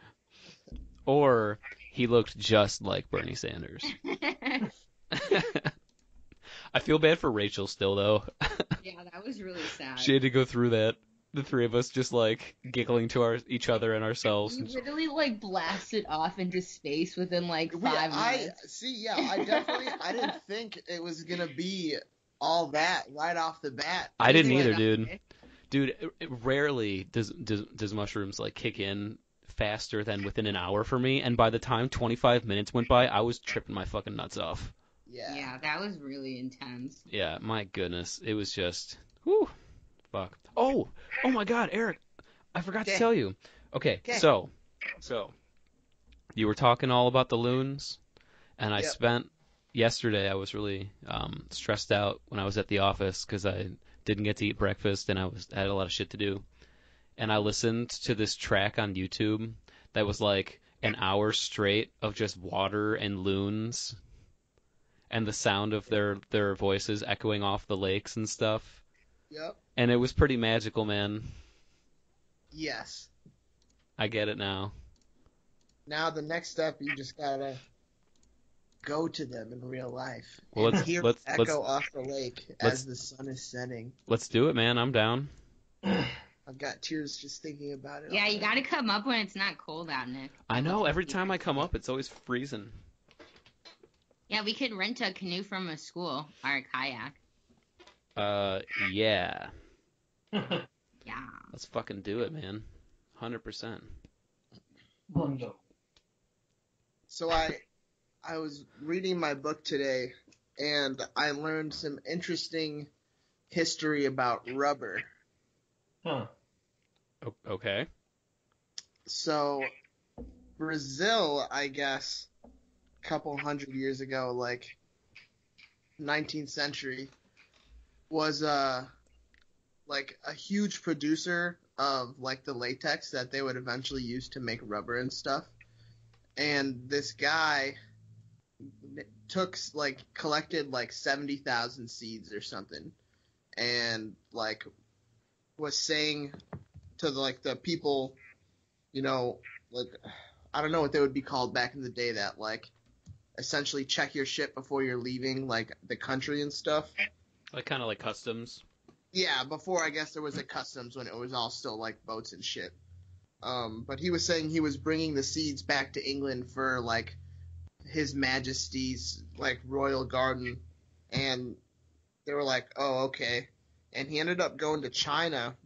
Or he looked just like Bernie Sanders. I feel bad for Rachel still, though. Yeah, that was really sad. She had to go through that. The three of us just like giggling to each other and ourselves. We literally like blasted off into space within like 5 minutes. I didn't think it was gonna be all that right off the bat. I didn't Anyway, either, dude. okay. Dude, rarely does mushrooms like kick in faster than within an hour for me, and by the time 25 minutes went by, I was tripping my fucking nuts off. Yeah, that was really intense. Yeah, my goodness, it was just, whew, fuck. Oh my God, Eric, I forgot to Okay. tell you. Okay, Okay. so you were talking all about the loons, and I Yep. spent yesterday. I was really stressed out when I was at the office because I didn't get to eat breakfast and I had a lot of shit to do. And I listened to this track on YouTube that was like an hour straight of just water and loons and the sound of their voices echoing off the lakes and stuff. Yep. And it was pretty magical, man. Yes. I get it now. Now the next step, you just gotta go to them in real life Well, and let's- hear let's- it echo let's- off the lake let's- as the sun is setting. Let's do it, man. I'm down. I've got tears just thinking about it. Yeah, you gotta come up when it's not cold out, Nick. I know. Every time I come up, it's always freezing. Yeah, we could rent a canoe from a school or a kayak. Yeah. Yeah. Let's fucking do it, man. 100%. Bundo. So I was reading my book today, and I learned some interesting history about rubber. Huh. Okay. So Brazil, I guess, a couple hundred years ago, like 19th century, was like a huge producer of like the latex that they would eventually use to make rubber and stuff. And this guy collected like 70,000 seeds or something, and like was saying to like the people, like I don't know what they would be called back in the day, that like essentially check your shit before you're leaving like the country and stuff. Like kind of like customs. Yeah, before I guess there was a customs, when it was all still like boats and shit. But he was saying he was bringing the seeds back to England for like His Majesty's like royal garden, and they were like, oh, okay. and he ended up going to China,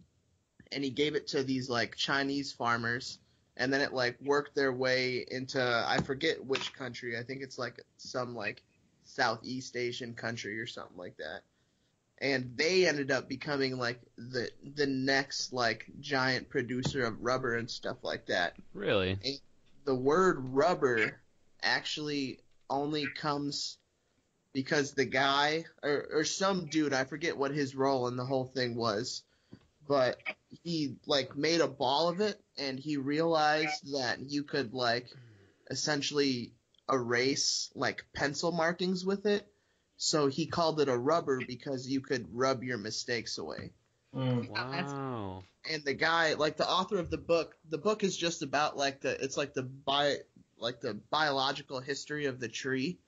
and he gave it to these like Chinese farmers, and then it like worked their way into, I forget which country. I think it's like some like Southeast Asian country or something like that. And they ended up becoming like the next like giant producer of rubber and stuff like that. Really? And the word rubber actually only comes because the guy or some dude, I forget what his role in the whole thing was, but he like made a ball of it, and he realized that you could like essentially erase like pencil markings with it. So he called it a rubber because you could rub your mistakes away. Mm. Wow. And the guy, like the author of the book is just about like the biological history of the tree.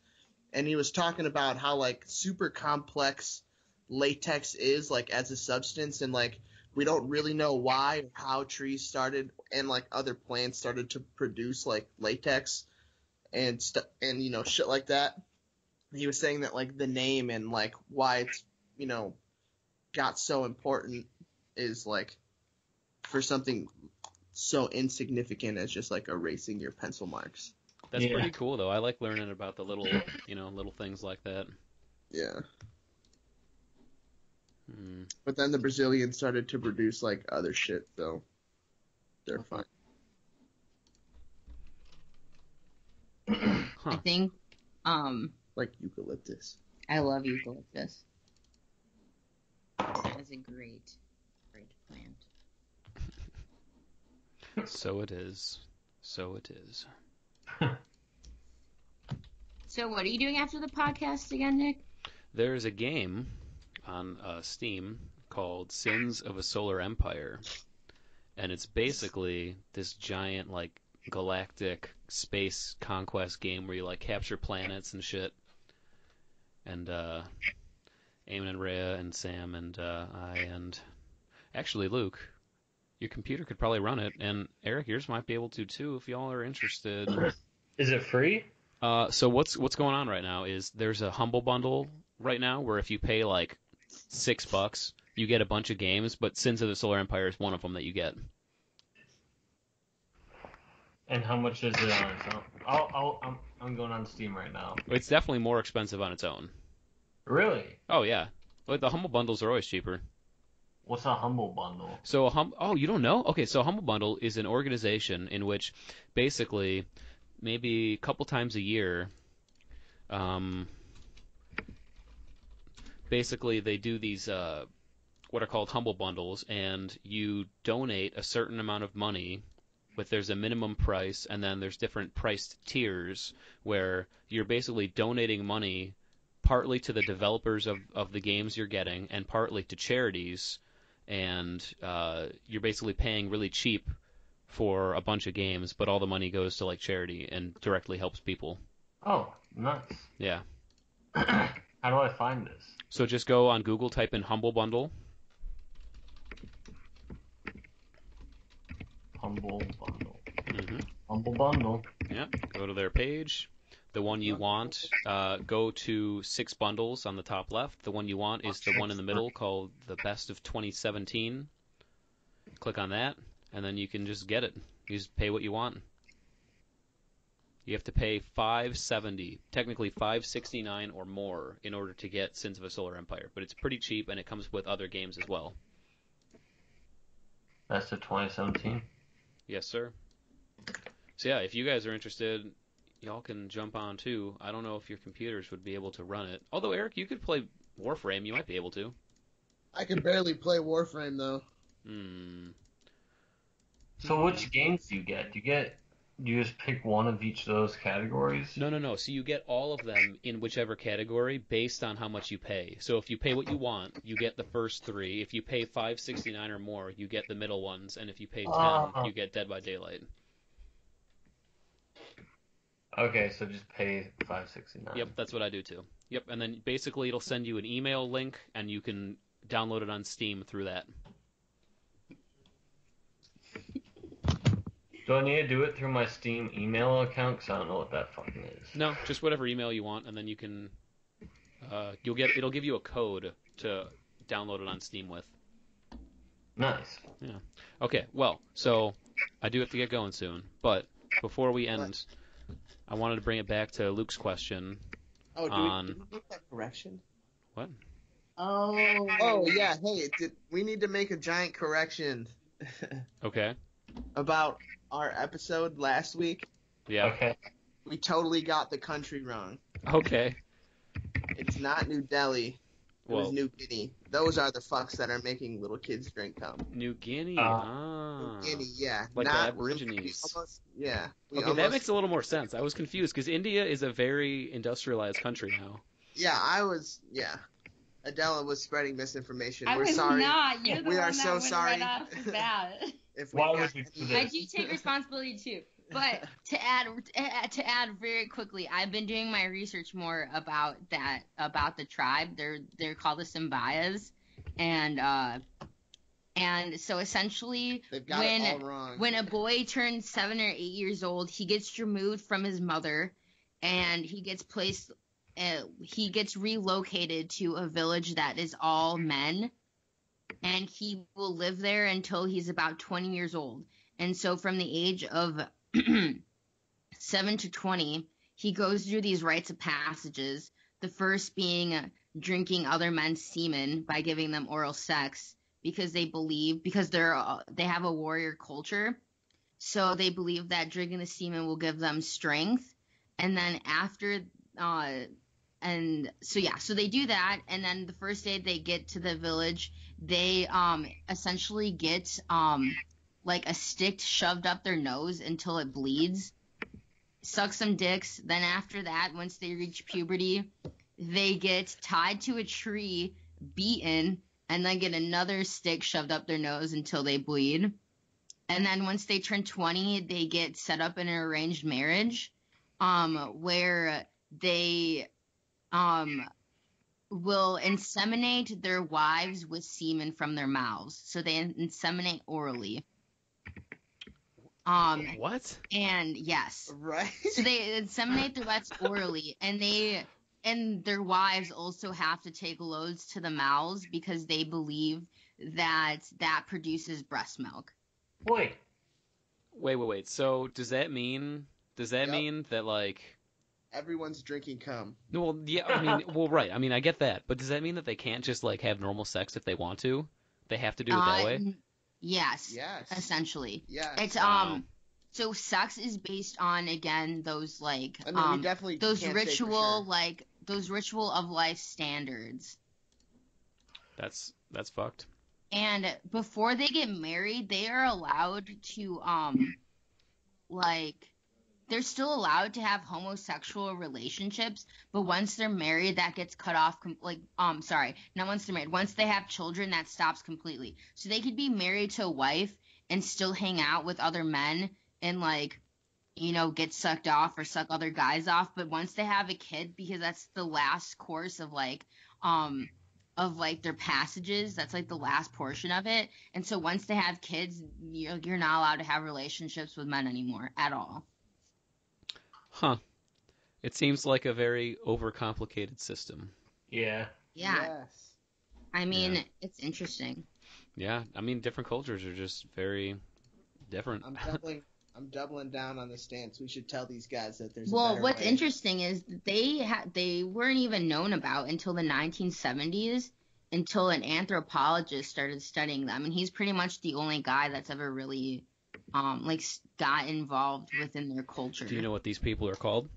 And he was talking about how like super complex latex is like as a substance, and like we don't really know why or how trees started and like other plants started to produce like latex and and shit like that. He was saying that like the name and like why it's got so important is like for something so insignificant as just like erasing your pencil marks. That's Yeah. pretty cool, though. I like learning about the little, little things like that. Yeah. Hmm. But then the Brazilians started to produce like other shit, so they're fine. I Huh. think Like eucalyptus. I love eucalyptus. That is a great plant. So it is. So it is. So what are you doing after the podcast again, Nick? There's a game on Steam called Sins of a Solar Empire, and it's basically this giant like galactic space conquest game where you like capture planets and shit. And Eamon and Rhea and Sam and I and actually Luke, your computer could probably run it, and Eric, yours might be able to too if y'all are interested. Is it free? So what's going on right now is there's a Humble Bundle right now where if you pay like $6, you get a bunch of games, but Sins of the Solar Empire is one of them that you get. And how much is it on its own? I'm going on Steam right now. It's definitely more expensive on its own. Really? Oh yeah, but the Humble Bundles are always cheaper. What's a humble bundle? So you don't know? Okay, so Humble Bundle is an organization in which basically maybe a couple times a year, basically they do these what are called Humble Bundles, and you donate a certain amount of money. There's a minimum price, and then there's different priced tiers where you're basically donating money partly to the developers of the games you're getting and partly to charities, and you're basically paying really cheap for a bunch of games, but all the money goes to like charity and directly helps people. Oh, nice. Yeah. How do I find this? So just go on Google, type in Humble Bundle. Humble bundle. Mm-hmm. Humble bundle. Yeah. Go to their page. The one you want, go to 6 bundles on the top left. The one you want is the one in the middle called the Best of 2017. Click on that, and then you can just get it. You just pay what you want. You have to pay $5.70, technically $5.69 or more, in order to get Sins of a Solar Empire. But it's pretty cheap, and it comes with other games as well. Best of 2017. Yes, sir. So yeah, if you guys are interested, y'all can jump on too. I don't know if your computers would be able to run it. Although, Eric, you could play Warframe. You might be able to. I can barely play Warframe though. So which games do you get? Do you just pick one of each of those categories? No. So you get all of them in whichever category based on how much you pay. So if you pay what you want, you get the first 3. If you pay $5.69 or more, you get the middle ones. And if you pay 10, you get Dead by Daylight. Okay, so just pay $5.69. Yep, that's what I do too. Yep, and then basically it'll send you an email link, and you can download it on Steam through that. Do I need to do it through my Steam email account? Because I don't know what that fucking is. No, just whatever email you want, and then you can it'll give you a code to download it on Steam with. Nice. Yeah. Okay, well, so I do have to get going soon, but before we end, I wanted to bring it back to Luke's question Oh, on did we make that correction? what? Oh yeah. Hey, we need to make a giant correction Okay. about our episode last week. Yeah. Okay. We totally got the country wrong. Okay. It's not New Delhi. It was Well, New Guinea. Those are the fucks that are making little kids drink cum. New Guinea. New Ah. Guinea, yeah. Like the not, Aborigines. Yeah. Okay, that makes a little more sense. I was confused because India is a very industrialized country now. Yeah, Adela was spreading misinformation. I We're was sorry. not. You're the We one are that so went sorry. right off the bat. If Why got would we do I this? do take responsibility too. But to add very quickly, I've been doing my research more about the tribe. They're called the Simbayas, and so essentially They've got it all wrong. when a boy turns 7 or 8 years old, he gets removed from his mother, and he gets relocated to a village that is all men, and he will live there until he's about 20 years old. And so from the age of 7 to 20, he goes through these rites of passages, the first being drinking other men's semen by giving them oral sex, because they have a warrior culture. So they believe that drinking the semen will give them strength. And then after so they do that, and then the first day they get to the village, they essentially get like a stick shoved up their nose until it bleeds, suck some dicks. Then after that, once they reach puberty, they get tied to a tree, beaten, and then get another stick shoved up their nose until they bleed. And then once they turn 20, they get set up in an arranged marriage, where they will inseminate their wives with semen from their mouths. So they inseminate orally. What? And yes. Right. So they inseminate their wives orally, and their wives also have to take loads to the mouths because they believe that produces breast milk. Wait. Wait. So does that mean that like Everyone's drinking cum. well, yeah, I mean, well, right. I mean, I get that, but does that mean that they can't just like have normal sex if they want to? They have to do it that way? Yes. Yes. Essentially. Yes. It's Wow. so sex is based on, again, those like I mean, we definitely those can't say for ritual sure. those ritual of life standards. That's fucked. And before they get married, they are allowed to they're still allowed to have homosexual relationships, but once they're married, that gets cut off. Not once they're married. Once they have children, that stops completely. So they could be married to a wife and still hang out with other men and get sucked off or suck other guys off. But once they have a kid, because that's the last course of their passages, that's like the last portion of it. And so once they have kids, you're not allowed to have relationships with men anymore at all. Huh. It seems like a very overcomplicated system. Yeah. Yeah. Yes. I mean, Yeah. it's interesting. Yeah, I mean, different cultures are just very different. I'm doubling down on the stance. We should tell these guys that there's a Well, better what's way. interesting is they weren't even known about until the 1970s, until an anthropologist started studying them, and he's pretty much the only guy that's ever really got involved within their culture. Do you know what these people are called?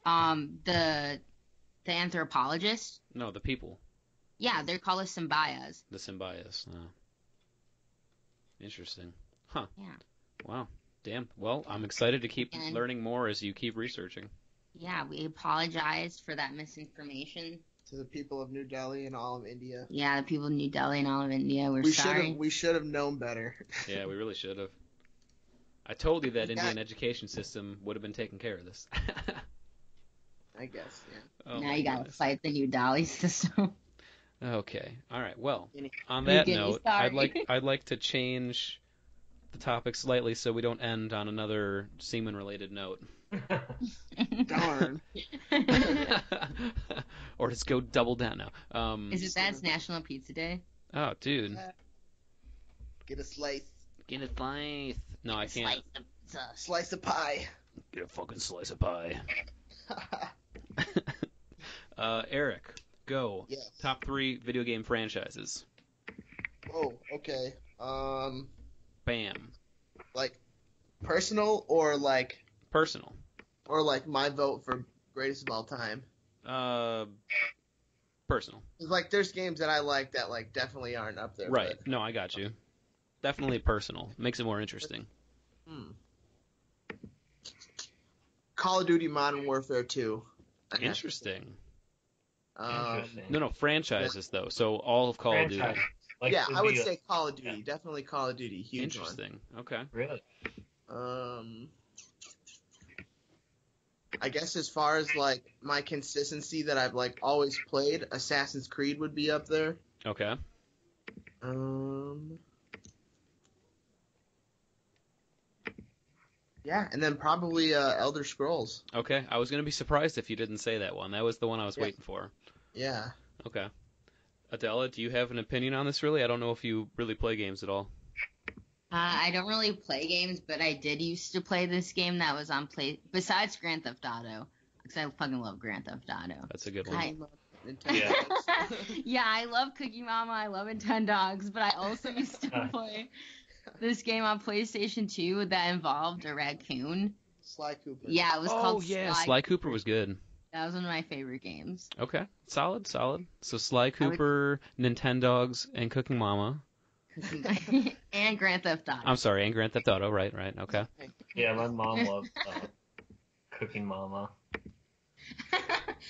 The anthropologist? No, the people. Yeah, they're called Simbayas. The Simbayas. Oh. Interesting. Huh. Yeah. Wow. Damn. Well, I'm excited to keep And- learning more as you keep researching. Yeah, we apologize for that misinformation. To the people of New Delhi and all of India. Yeah, the people of New Delhi and all of India, we're sorry. We should have known better. Yeah, we really should have. I told you that Yeah. Indian education system would have been taking care of this. I guess, yeah. Oh Now my you gotta goodness. fight the New Delhi system. Okay. All right. Well, Any- on You that get me note, started. I'd like to change the topic slightly so we don't end on another semen-related note. Darn. Or just go double down now. Is it that's National Pizza Day? Oh, dude. Get a slice. Get a slice. No, I can't. Slice of pizza. Slice of pie. Get a fucking slice of pie. Eric, go. Yes. Top 3 video game franchises. Oh, okay. Bam. Like personal or like Personal. my vote for greatest of all time. Personal. 'Cause, like there's games that I like that like definitely aren't up there. Right. No, I got you. Definitely personal. Makes it more interesting. Call of Duty Modern Warfare 2. Interesting. Interesting. No, franchises though. So all of Call of Duty. Franchise. Like, yeah, would I would be say Call of Duty. Definitely Call of Duty. Huge Interesting. Okay. Really? one. I guess as far as like my consistency that I've like always played, Assassin's Creed would be up there. Okay. Yeah, and then probably Elder Scrolls. Okay. I was gonna be surprised if you didn't say that one. That was the one I was Yeah. waiting for. Yeah. Okay. Adela, do you have an opinion on this really? I don't know if you really play games at all. I don't really play games, but I did used to play this game that was on besides Grand Theft Auto, because I fucking love Grand Theft Auto. That's a good one. I love Nintendo. Yeah. yeah, I love Cookie Mama, I love Nintendogs, but I also used to play this game on PlayStation 2 that involved a raccoon. Sly Cooper. Yeah, it was Oh called yeah, Sly. Sly Cooper was good. That was one of my favorite games. Okay. Solid. So Sly Cooper, Nintendogs, and Cooking Mama. And Grand Theft Auto. I'm sorry, and Grand Theft Auto. Right. Okay. Yeah, my mom loves Cooking Mama.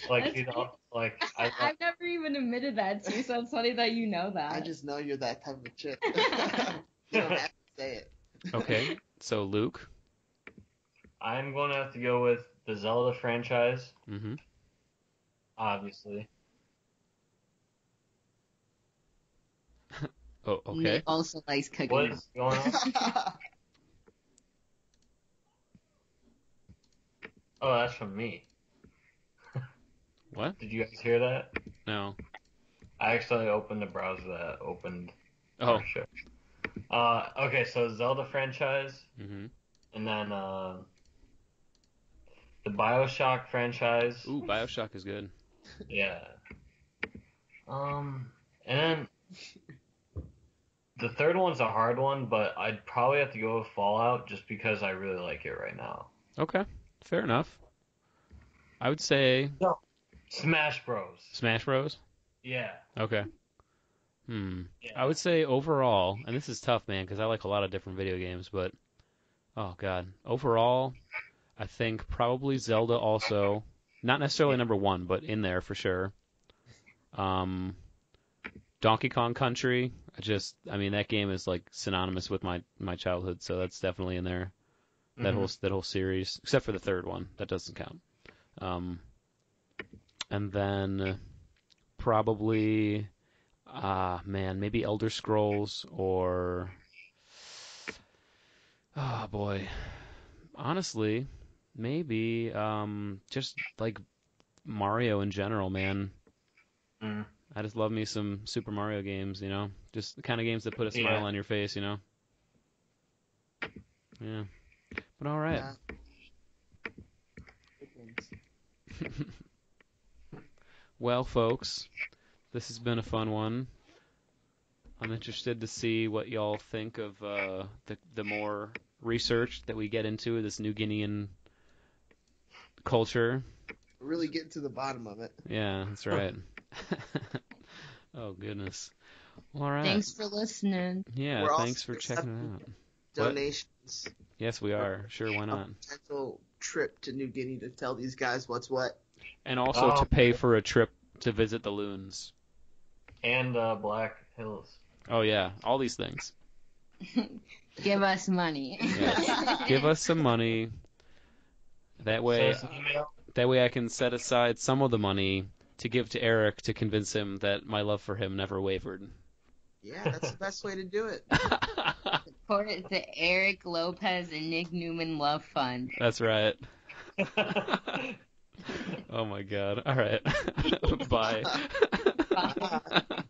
Like, That's you know, like I've never even admitted that to you, so it's funny that you know that. I just know you're that type of chick. You don't have to say it. Okay. So Luke. I'm going to have to go with the Zelda franchise, Mm-hmm. obviously. Oh, okay. Nick also likes cooking. What's going on? Oh, that's from me. What? Did you guys hear that? No. I actually opened the browser that opened Oh. our show. Okay, so Zelda franchise, Mm-hmm. and then the BioShock franchise. Ooh, BioShock is good. Yeah. And then the third one's a hard one, but I'd probably have to go with Fallout just because I really like it right now. Okay. Fair enough. I would say Smash Bros. Smash Bros. Yeah. Okay. Yeah. I would say overall, and this is tough, man, because I like a lot of different video games, but oh god, overall, I think probably Zelda also, not necessarily number one, but in there for sure. Donkey Kong Country, I mean, that game is like synonymous with my childhood, so that's definitely in there. That whole series, except for the third one, that doesn't count. And then probably, maybe Elder Scrolls or, oh boy, honestly, maybe just like Mario in general, man. Mm. I just love me some Super Mario games, you know, just the kind of games that put a smile Yeah. on your face, you know. Yeah, but all right. Yeah. Well, folks, this has been a fun one. I'm interested to see what y'all think of the more research that we get into this New Guinean culture. Really get to the bottom of it. Yeah, that's right. Oh, goodness. All right. Thanks for listening. Yeah, We're also thanks for checking it out. Donations. Yes, we are. Sure, why not? A potential trip to New Guinea to tell these guys what's what. And also to pay for a trip to visit the loons. And Black Hills. Oh, yeah, all these things. Give us money. Yes. Give us some money. That way, Send us an email. that way I can set aside some of the money to give to Eric to convince him that my love for him never wavered. Yeah, that's the best way to do it. Support it to Eric Lopez and Nick Newman Love Fund. That's right. Oh my God. All right. Bye. Bye.